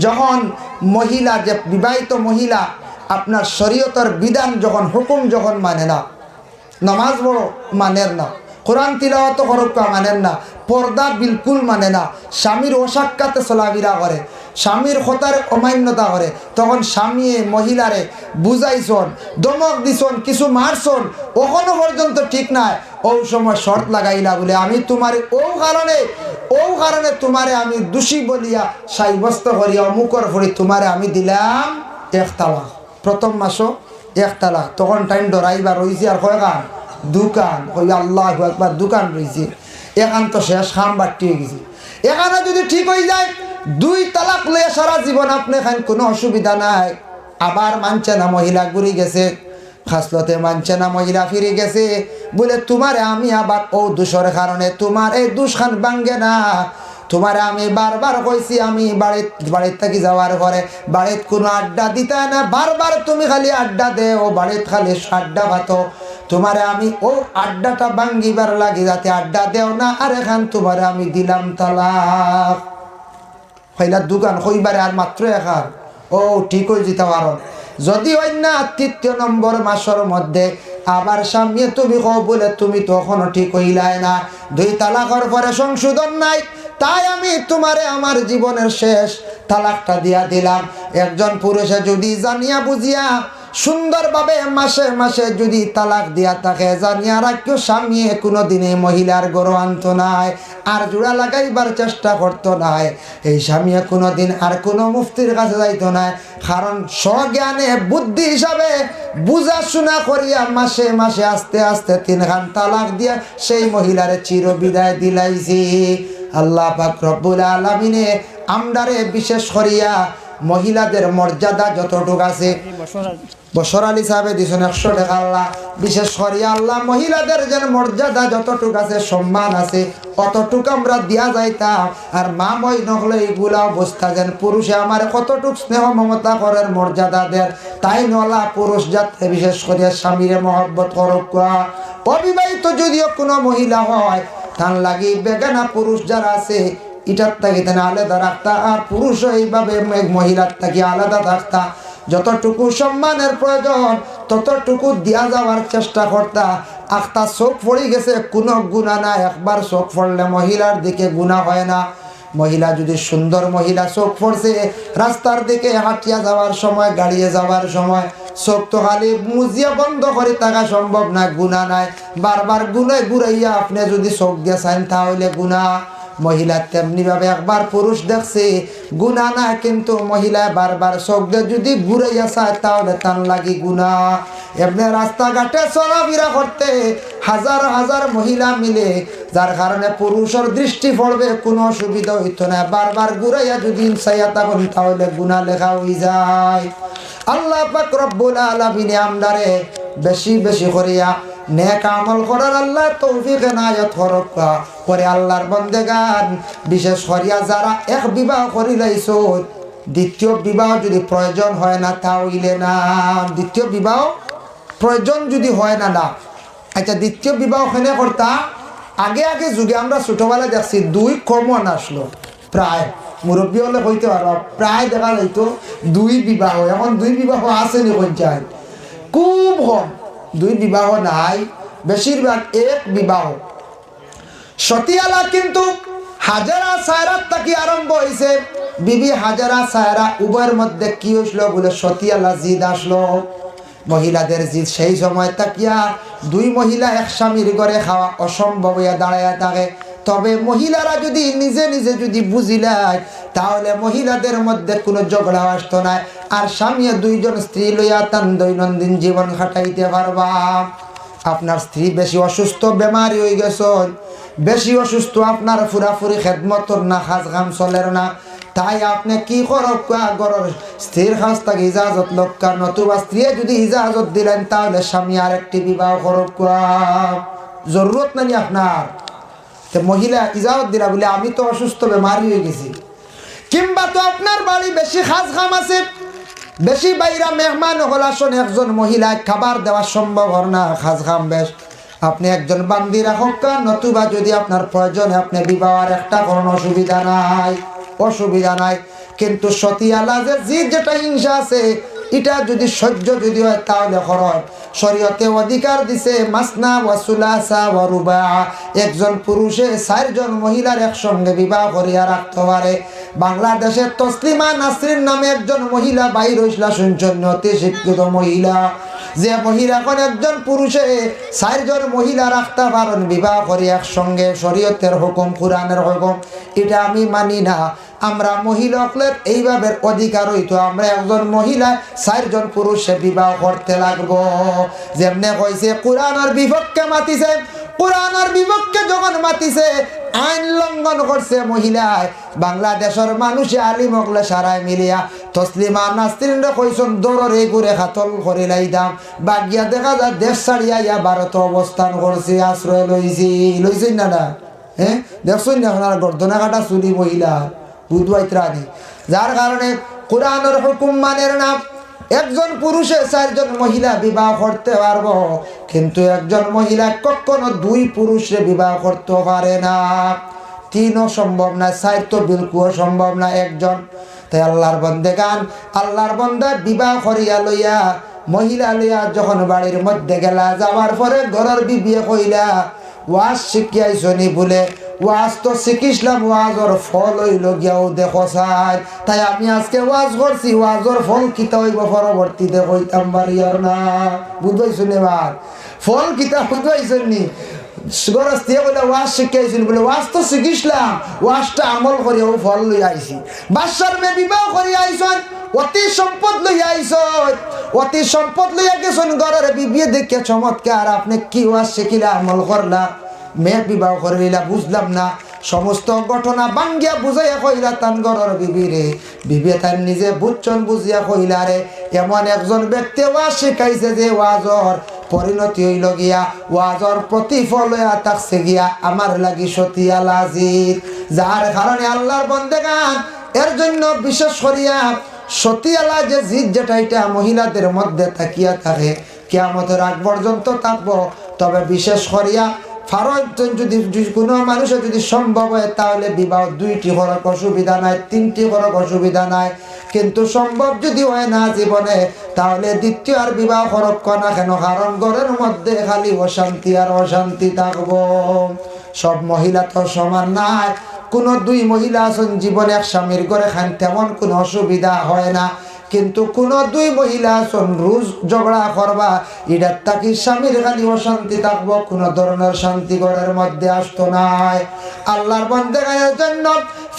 যখন মহিলা, যে বিবাহিত মহিলা আপনার শরীয়তের বিধান যখন হুকুম যখন মানে না, নামাজ বড় মানেন না, কোরআন তিলাওয়াত করক মানেন না, পর্দা বিলকুল মানে না, স্বামীর অসাক্ষাতে চলাফেরা করে, স্বামীর কথার অমান্যতা করে, তখন স্বামী মহিলারে বুঝাইছন, দমক দিছন, কিছু মারছন, ওখানো পর্যন্ত ঠিক নাই। ও সময় শর্ত লাগাইলা বলে আমি তোমার ও কারণে তোমারে আমি দোষী বলিয়া সাব্যস্ত করিয়া অমুকর ফরি তোমারে আমি দিলাম 1 তালাক। প্রথম মাসও 1 তালাক। তখন টাইম ডরাইবা রয়েছে আর কয়খান দোকান, ওই আল্লাহ একবার দোকান রয়েছে, এখান তো শেষ খাম বাড়তি হয়ে গেছে। এখানে যদি ঠিক হয়ে যায় 2 তালাক লয়ে সারা জীবন আপনি এখানে কোনো অসুবিধা নাই। আবার মানছে না মহিলা ঘুরে গেছে, খাসলতে মানছে না মহিলা ফিরে গেছে বলে তোমারে আমি আবার ও দোষের কারণে তোমার এই দোষখান ভাঙ্গে না। তোমারে আমি বারবার কইছি আমি বাড়ির থাকি যাওয়ার পরে বাড়িত কোনো আড্ডা দিতে না, বারবার তুমি খালি আড্ডা দে ও বাড়িত খালি আড্ডা ভাতো, তোমারে আমি ও আড্ডাটা ভাঙ্গিবার লাগে যাতে আড্ডা দেও না, আর এখান তোমারে আমি দিলাম তালাক। হইলা দোকান হইবারে আর মাত্র এখান ও ঠিক হয়ে যেতে পারো। যদি হয় না 3 নম্বর মাসের মধ্যে আবার স্বামী তুমি কও বলে তুমি তখনও ঠিক হইলাই না, 2 তালাকের পরে সংশোধন নাই, তাই আমি তোমারে আমার জীবনের শেষ তালাকটা দিয়া দিলাম। একজন পুরুষে যদি জানিয়া বুঝিয়া সুন্দরভাবে মাসে মাসে যদি তালাক দিয়া থাকে, জানিয়া রাখিও স্বামী কোনোদিনে মহিলার গড় আনতো নাই, আর জোড়া লাগাইবার চেষ্টা করতো নাই। এই স্বামী কোনোদিন আর কোনো মুফতির কাছে যাইতো না, কারণ স্বজ্ঞানে বুদ্ধি হিসাবে বুঝা শোনা করিয়া মাসে মাসে আস্তে আস্তে 3 খান তালাক দিয়া সেই মহিলারে চির বিদায় দিলাইছি। আল্লাহ পাক রব্বুল আলামিনে আমরারে বিশেষ করিয়া মহিলাদের মর্যাদা যতটুকু আছে বসরাল হিসাবে দিছেন 100 টাকা আল্লাহ, বিশেষ করিয়া আল্লাহ মহিলাদের যে মর্যাদা যতটুকু আছে সম্মান আছে অতটুকু আমরা দিয়া যাইতাম। আর মা মই নহলে এইগুলা অবস্থা যেন পুরুষে আমার কতটুক স্নেহ মমতা করার মর্যাদা দেন, তাই নলা পুরুষ যাতে বিশেষ করিয়া স্বামীরে মহব্বত করক। অবিবাহিত যদিও কোনো মহিলা হয় তার লাগি বেগানা পুরুষ যারা আছে এটার থাকি তেনা আলাদা রাখতা, আর পুরুষ এইভাবে মহিলার থাকি আলাদা থাকতা। যতটুকু সম্মানের প্রয়োজন ততটুকু দিয়া যাওয়ার চেষ্টা করতা। আখতা চোখ পড়ে গেছে কোনো গুণা না, একবার চোখ পড়লে মহিলার দিকে গুণা হয় না। মহিলা যদি সুন্দর মহিলা চোখ পড়ছে রাস্তার দিকে হাঁটিয়া যাওয়ার সময় গাড়িয়ে যাওয়ার সময় চোখ তো খালি মুজিয়া বন্ধ করে থাকা সম্ভব না, গুণা নাই। বারবার গুনায় ঘুরাইয়া আপনি যদি চোখ দিয়ে চান তাহলে গুণা। মহিলা তেমনি ভাবে একবার পুরুষ দেখছে গুনাহ না, কিন্তু মহিলা বারবার চোখ দিয়ে যদি ঘুরাইয়া চায় তাহলে তার লাগি গুনাহ। এমনি রাস্তাঘাটে চলাফেরা করতে হাজার হাজার মহিলা মিলে, যার কারণে পুরুষের দৃষ্টি পড়বে, কোনো অসুবিধা হইতো না। বারবার ঘুরাইয়া যদি চাইয়া তখন তাহলে গুনাহ লেখা হয়ে যায়। আল্লাহ পাক রব্বুল আলামিন আমদারে বেশি বেশি করিয়া নেক আমল করার আল্লাহ তৌফিক এনায়েত করুক করে। আল্লাহর বান্দাগান বিশেষ করিয়া যারা এক বিবাহ করিলাইছো, দ্বিতীয় বিবাহ যদি প্রয়োজন হয় না তাহলে না, দ্বিতীয় বিবাহ প্রয়োজন যদি হয় না না আচ্ছা দ্বিতীয় বিবাহ কেন করতা? আগে আগে যুগে আমরা ছোটবেলা দেখছি দুই কমন আসলো, প্রায় মুরব্বী হলে হইতে পারো, প্রায় দেখা যাইতো দুই বিবাহ। এখন দুই বিবাহ আসেনি পঞ্চায়েত, খুব কম দুই বিবাহ নাই, বেশিরভাগ এক বিবাহ। সতিয়ালা কিন্তু হাজারা সায়রাত থেকে আরম্ভ হয়েছে। বিবি হাজারা সায়রা উভয়ের মধ্যে কি হইল বলে সতিয়ালা জিদ আসলো, মহিলাদের জিদ। সেই সময় তাকিয়া দুই মহিলা এক স্বামীর ঘরে খাওয়া অসম্ভব হইয়া দাঁড়াইয়া থাকে। তবে মহিলারা যদি নিজে নিজে যদি বুঝিলাই তাহলে মহিলাদের মধ্যে কোনো ঝগড়া আসতো না, আর স্বামী দুইজন স্ত্রী লইয়া তান দৈনন্দিন জীবন কাটাইতে পারবা। আপনার স্ত্রী বেশি অসুস্থ, বেমারি হয়ে গেছেন, বেশি অসুস্থ, আপনার ফুরাফুরি খেদমতর না, কাজ কাম চলের না, তাই আপনি কি করক গরর স্ত্রীর কাছ থেকে ইজাজত লক্কা, নতুবা স্ত্রী যদি ইজাজত দিলেন তাহলে স্বামী আরেকটি বিবাহ করক, জরুরত নাই আপনার। মহিলা ইজাজত দিলা বলে আমি তো অসুস্থ, বেমারি হয়ে গেছি, কিংবা তো আপনার বাড়ি বেশি কাজ কাম আছে, বেশি বাইরা মেহমান হল আসুন, একজন মহিলায় খাবার দেওয়া সম্ভব হল না, কাজ কাম বেশ, আপনি একজন বান্দি রাখক, নতুবা যদি আপনার প্রয়োজনে আপনি বিবাহের একটা কোনো অসুবিধা নাই, অসুবিধা নাই। কিন্তু সতিয়ালা যে জিদ যেটা হিংসা আছে, এটা যদি সহ্য যদি হয় তাহলে খরচ। শরীয়তে অধিকার দিছে মাসনা ওয়া সুলাসা ওয়া রুবা, একজন পুরুষে 4 জন মহিলার একসঙ্গে বিবাহ করিয়া রাখতে পারে। বাংলাদেশে তসলিমা নাসরিন নামে একজন মহিলা বাইর হইসলা, শুনছেন, অতি শিক্ষিত মহিলা, যে মহিলা কোন একজন পুরুষে 4 জন মহিলা রাখতে পারেন বিবাহ করি একসঙ্গে। শরীয়তের হুকুম, কোরআনের হুকুম, এটা আমি মানি না। আমরা মহিলাদের এইভাবে অধিকার হইতো, আমরা একজন মহিলা 4 জন পুরুষে বিবাহ করতে লাগবো। যেমনে কইছে কোরআনের বিপক্ষে মাতিছে, কোরআনের বিপক্ষে যখন মাতিছে আইন লঙ্ঘন করছে মহিলায়। বাংলাদেশের মানুষে আলিম হকলে সারায় মিলিয়া তসলিমা নাসরিন কইছেন দৌড়ে ঘুরে খাতল করিলাই দাম, বাগিয়া দেখা যায় দেশ ছাড়িয়া ইয়া ভারত অবস্থান করছে, আশ্রয় লইছেন না না, হ্যাঁ দেখছেন না আপনার গর্দনা কাটা চুরি মহিলা বুধবাইত্রানি, যার কারণে কোরআনের হুকুম মানের না। একজন পুরুষে 4 জন মহিলা বিবাহ করতে পারবো, কিন্তু একজন মহিলা কখনো 2 পুরুষে বিবাহ করতে পারে না, 3ও সম্ভব না, 4 তো বিলকুল সম্ভব না, একজন। তাই আল্লাহর বন্দেগান, আল্লাহর বন্দা বিবাহ করিয়া লইয়া মহিলা লইয়া যখন বাড়ির মধ্যে গেলা, যাওয়ার পরে ঘরের বিবিয়ে কইলা ওয়াজ শিখিয়াইছনি বলে, ওয়াজ তো শিখিসলাম, ওয়াজর ফল হইল গিয়াও দেখো চাই। তাই আমি আজকে ওয়াজ করছি, ওয়াজর ফল কিতা হইব পরবর্তীতে কইতাম বাড়িয়ার না, বুঝবাইছুন? এবার ফল কিতা বুঝবাইছনি? গরস্তিয়ে বলে ওয়াজ শিখাইছেন বলে, ওয়াজ তো শিখিসলাম, ওয়াজটা আমল করিয়াও ফল লই আইছি। বাদশার মেয়ে বিবাহ করিয়া আইসন, অতি সম্পদ লইয়া আইসন, অতি সম্পদ লইয়া গেছেন, ঘরের বিবিয়ে দেখে চমৎকার, আপনি কি ওয়াজ শিখিলা, আমল করলা, মেয়ে বিবাহ করে নিলা, বুঝলাম না। সমস্ত ঘটনা বাঙ্গিয়া বুঝাইয়া কইলা তান ঘরের বিবিরে, বিবি তার নিজে বুঝছন বুঝিয়া কইলা, রে এমন একজন ব্যক্তি ওয়াজ শিখাইছে যে ওয়াজর পরিণতি হইল গিয়া, ওয়াজর প্রতিফল হইয়া থাকছে গিয়া আমার লাগি সতিয়ালা জিদ। যার কারণে আল্লাহর বন্দেগান এর জন্য বিশেষ করিয়া সতিয়ালা যে জিদ যেটা, এটা মহিলাদের মধ্যে থাকিয়া থাকে, কিয়ামতের আগ পর্যন্ত থাকবো। তবে বিশেষ করিয়া ফারজ যদি কোনো মানুষের যদি সম্ভব হয় তাহলে বিবাহ 2টি করার অসুবিধা নাই, 3টি করার অসুবিধা নাই, কিন্তু সম্ভব যদি হয় না জীবনে তাহলে দ্বিতীয় আর বিবাহ করক না কেন, কারণ ঘরের মধ্যে খালি অশান্তি আর অশান্তি থাকবো। সব মহিলা তো সমান নাই, কোনো 2 মহিলা আছেন জীবনে এক স্বামীর ঘরে খান তেমন কোনো অসুবিধা হয় না, কিন্তু কোন দুই মহিলা আছেন রোজ ঝগড়া করবা, এটার তাকি স্বামীর খালি অশান্তি থাকবো, কোন ধরনের শান্তি ঘরের মধ্যে আসতো নাই। আল্লাহর বান্দাদের জন্য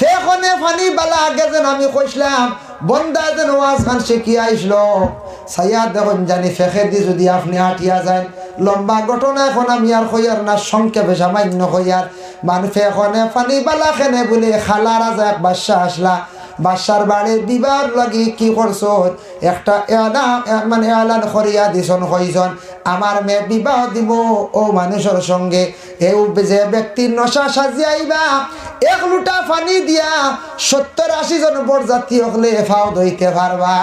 ফেখনে ফানি বালা আগে যেন আমি কইছিলাম বন্দা যেন ওয়াজ খান শিখিয়ে আইসলো সাইয়া দেখুন জানি ফেখে দি যদি আপনি আটিয়া যায় লম্বা ঘটনা এখন আমি আর কইয়ার না, সংক্ষেপে সামান্য কইয়ার মানে ফেখনে ফানি বালা খেনে বলে খালা রাজা এক বাদশা আসলা, বাদশার বাড়ির বিবাহ লাগি কি করছো একটা মানে এলান করিয়া দিছন কইছন আমার মেয়ে বিবাহ দিব ও মানুষের সঙ্গে, এই যে ব্যক্তির নশা সাজিয়াইবা 1 লোটা পানি দিয়া 70-80 জন বরযাত্রী হলে ফাও ধইতে পারবা,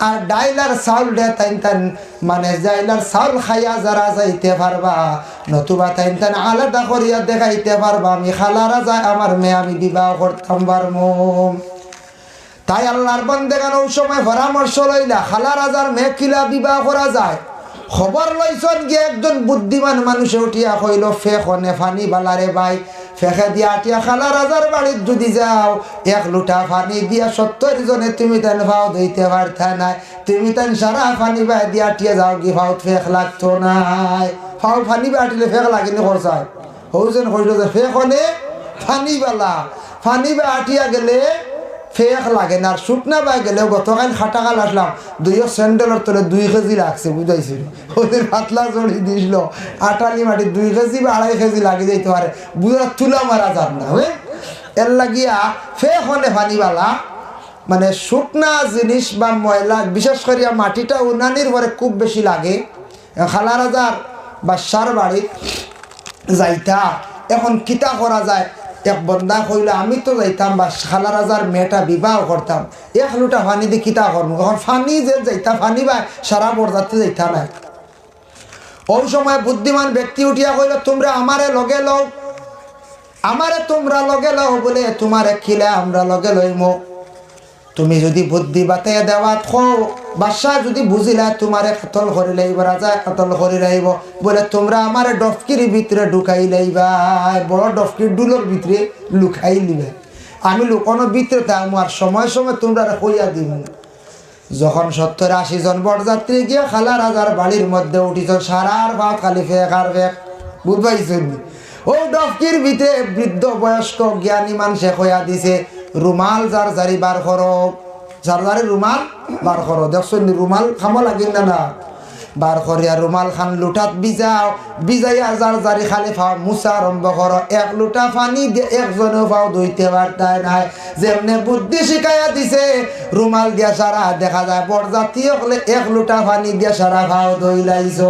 আর ডাইলার চাউল দে তাইন মানে ডাইলার চাউল খাইয়া যারা যাইতে পারবা, নতুবা তাইন আলাদা করিয়া দেখাইতে পারবা আমি খালারা যায় আমার মেয়ে আমি বিবাহ করতাম পারমু। তাই আল্লাহর বান্দাগণ ওই সময় পরামর্শ লইলা খালা রাজার মেয়ে কিলা বিবাহ করা যায়। খবর লইছন গিয়ে একজন বুদ্ধিমান মানুষে উঠিয়া কইল ফেখনে ফানি বালারে ভাই ফেখে দিয়া আটিয়া খালা রাজার বাড়ির যদি যাও 1 লোটা পানি দিয়া 70 জনে তুমি তেন ভাও দিতে পারতা নাই, তুমি তেন সারা পানি বাই দিয়া আটিয়া যাও কি ভাও ফেক লাগতো নাই, ভাও পানি বাটিলে ফেক লাগিনি করছায় হৌজন কইল যে ফেখনে ফানি বালা ফানি বা আটিয়া গেলে ফেক লাগে না, আর শুকনা বাই গেলেও গতকাল খাটাকাল আসলাম 2 স্যান্ডেলের তলে 2 কেজি লাগছে বুঝাইছিল, ওদের পাতলা জড়ি দিয়েছিল আটালি মাটি 2 কেজি বা 2.5 কেজি লাগে যাইতে পারে বুঝা তুলা মারা যান না। এর লাগিয়া ফেক হলে ফানিবালা মানে শুকনা জিনিস বা ময়লা বিশেষ করিয়া মাটিটা উনানির পরে খুব বেশি লাগে। খালা রাজার বাদশার বাড়ি যাইতা এখন কিতা করা যায়, এক বন্দা কইল আমি তো যাইতাম বা খালা রাজার মেয়েটা বিবাহ করতাম 1 লোটা পানি দিয়ে কিতা করবো, এখন ফানি যে যাইতা ফানি বা সারা বরযাত্রী যাইতা নাই। ওই সময় বুদ্ধিমান ব্যক্তি উঠিয়া কইল তোমরা আমারে লগে লও, আমারে তোমরা লগে লও বলে তোমারে খিলা আমরা লগে লইমো, তুমি যদি বুদ্ধি বাতাইয়া দেওয়াত খো বাদশা যদি বুঝিলা তোমারে কতল করে লাইব রাজা কতল করে লাইব বলে তোমরা আমারে ডফকির ভিতরে ঢুকাই লাইবা, বড় ডফকির ডুলোর ভিতরে লুকাই লিবে, আমি লুকানো ভিতরে থাকবো আর সময় সময় তোমরা কইয়া দিব। যখন 70-80 জন বরযাত্রী গিয়ে খালা রাজার বাড়ির মধ্যে উঠিছ সারার ভাত খালি ফেক আর ফেক বুঝবাইছেন, ও ডফকির ভিতরে বৃদ্ধ বয়স্ক জ্ঞানী মানুষে কইয়া দিছে রুমাল যার জারি বার করো, যার জারি রুমাল বার করো, দেখছেন রুমাল খামো লাগিন না না বার করিয়া রুমাল খান লুটাত বিজাও, বিজাইয়া যার জারি খালি ফাও মুসা আরম্ভ করো, 1 লোটা পানি দিয়ে 1 জনেও ফাও ধুইতে পারতাই নাই, যেমনে বুদ্ধি শিখাইয়া দিছে রুমাল দিয়া সারা দেখা যায় বরযাত্রী হলে 1 লোটা পানি দিয়া সারা ফাও ধুইলাইছ।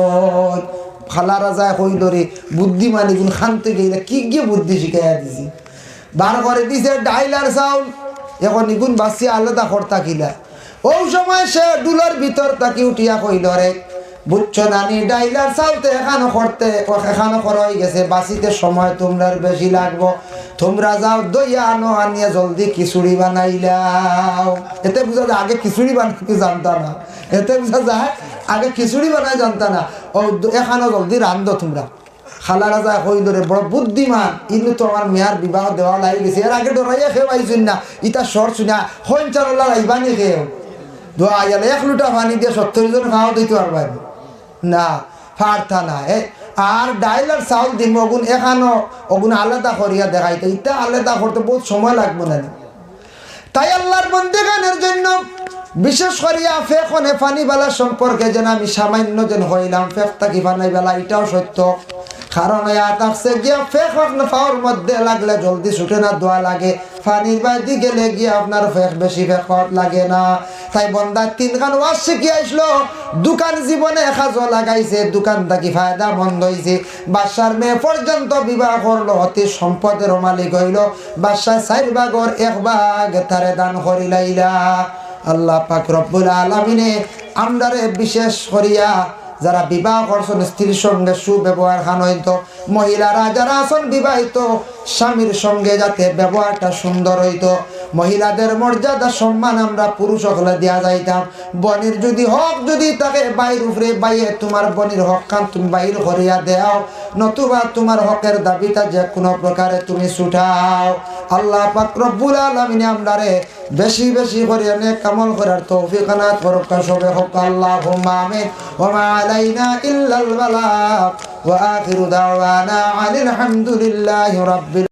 খালা রাজা কই ধরে বুদ্ধিমানি গুণ খানতে গেলে কি গিয়ে বুদ্ধি শিখাইয়া দিছি, বার করে দিছে ডাইলার চাউল, এখন ইগুন বাসি আলাদা করতা কিলা। ওই সময় সে ডুলার ভিতর তাকে উঠিয়া কইল রে বুঝছো নানি ডাইলার চাউলতে এখানো করই গেছে বাসিতে সময় তোমরা বেশি লাগবো, তোমরা যাও দইয়া আনো আনিয়া জলদি খিচুড়ি বানাইলাও। এতে বুঝা যায় আগে খিচুড়ি বানাইতে জানতা না, এতে বুঝা যায় আগে খিচুড়ি বানাই জানতা না, ও এখানো জলদি রান্ধো তোমরা। খালা রাজা কই ধরে বড় বুদ্ধিমান ইনু তো আমার মেয়ার বিবাহ দেওয়া লাগি গেছে, এর আগে ডরাইয়া খেয়ে পাইছেন না ইটা সর শুনা হইন চারলা লাইবানি খেয়েও দোয়া 1 লোটা পানি দিয়ে 70 জন খাওয়া দিতে পারবেন না পারতা না। আর ডাইলার চাউল দিম অগুন এখানো অগুন আলাদা করিয়া দেখাইতে ইটা আলাদা করতে বহুত সময় লাগবে না। তাই আল্লাহর বন্দেগানের জন্য বিশেষ করিয়া ফেখনে ফানি বেলা সম্পর্কে যেন আমি সামান্য যেন হইলাম ফেক থাকি ফানাই বেলা এটাও সত্য, কারণ আসছে গিয়া ফেক ফাওয়ার মধ্যে লাগলে জলদি ছুটে না দোয়া লাগে, ফানির বাইদি গেলে গিয়ে আপনার ফেক বেশি ফেকত লাগে না। তাই বন্দা 3 খান ওয়াজ শিখে আসলো, দোকান জীবনে একাজ লাগাইছে, দোকান থাকি ফায়দা বন্ধ হয়েছে, বাদশার মেয়ে পর্যন্ত বিবাহ করলো, অতি সম্পদের মালিক হইল, বাদশাহ 4 ভাগের 1 ভাগ তারে দান করিলাইলা। আল্লাহ পাক রব্বুল আলামিনে আমরারে বিশেষ করিয়া যারা বিবাহ করছেন স্ত্রীর সঙ্গে সুব্যবহার খান হইতো, মহিলারা যারা আছেন বিবাহিত স্বামীর সঙ্গে যাতে ব্যবহারটা সুন্দর হইতো, মহিলাদের মর্যাদা সম্মান আমরা পুরুষ সকলে দেওয়া যাইতাম। বনির যদি হক যদি তাকে বাইর উপরে বাইয়ে তোমার বনির হক কান তুমি বাইর করিয়া দেও, নতুবা তোমার হকের দাবিটা যে কোনো প্রকারে তুমি ছুটাও। আল্লাহ পাক রব্বুল আলামিন আমরারে বেশি বেশি করে নেক আমল করার তৌফিক আনাত করুক সবে হোক আল্লাহুম্মা আমিন। ওয়া মা আলাইনা ইল্লাল বালাগ ওয়া আখিরু দাওয়ানা আনিল হামদুলিল্লাহি রাব্বিল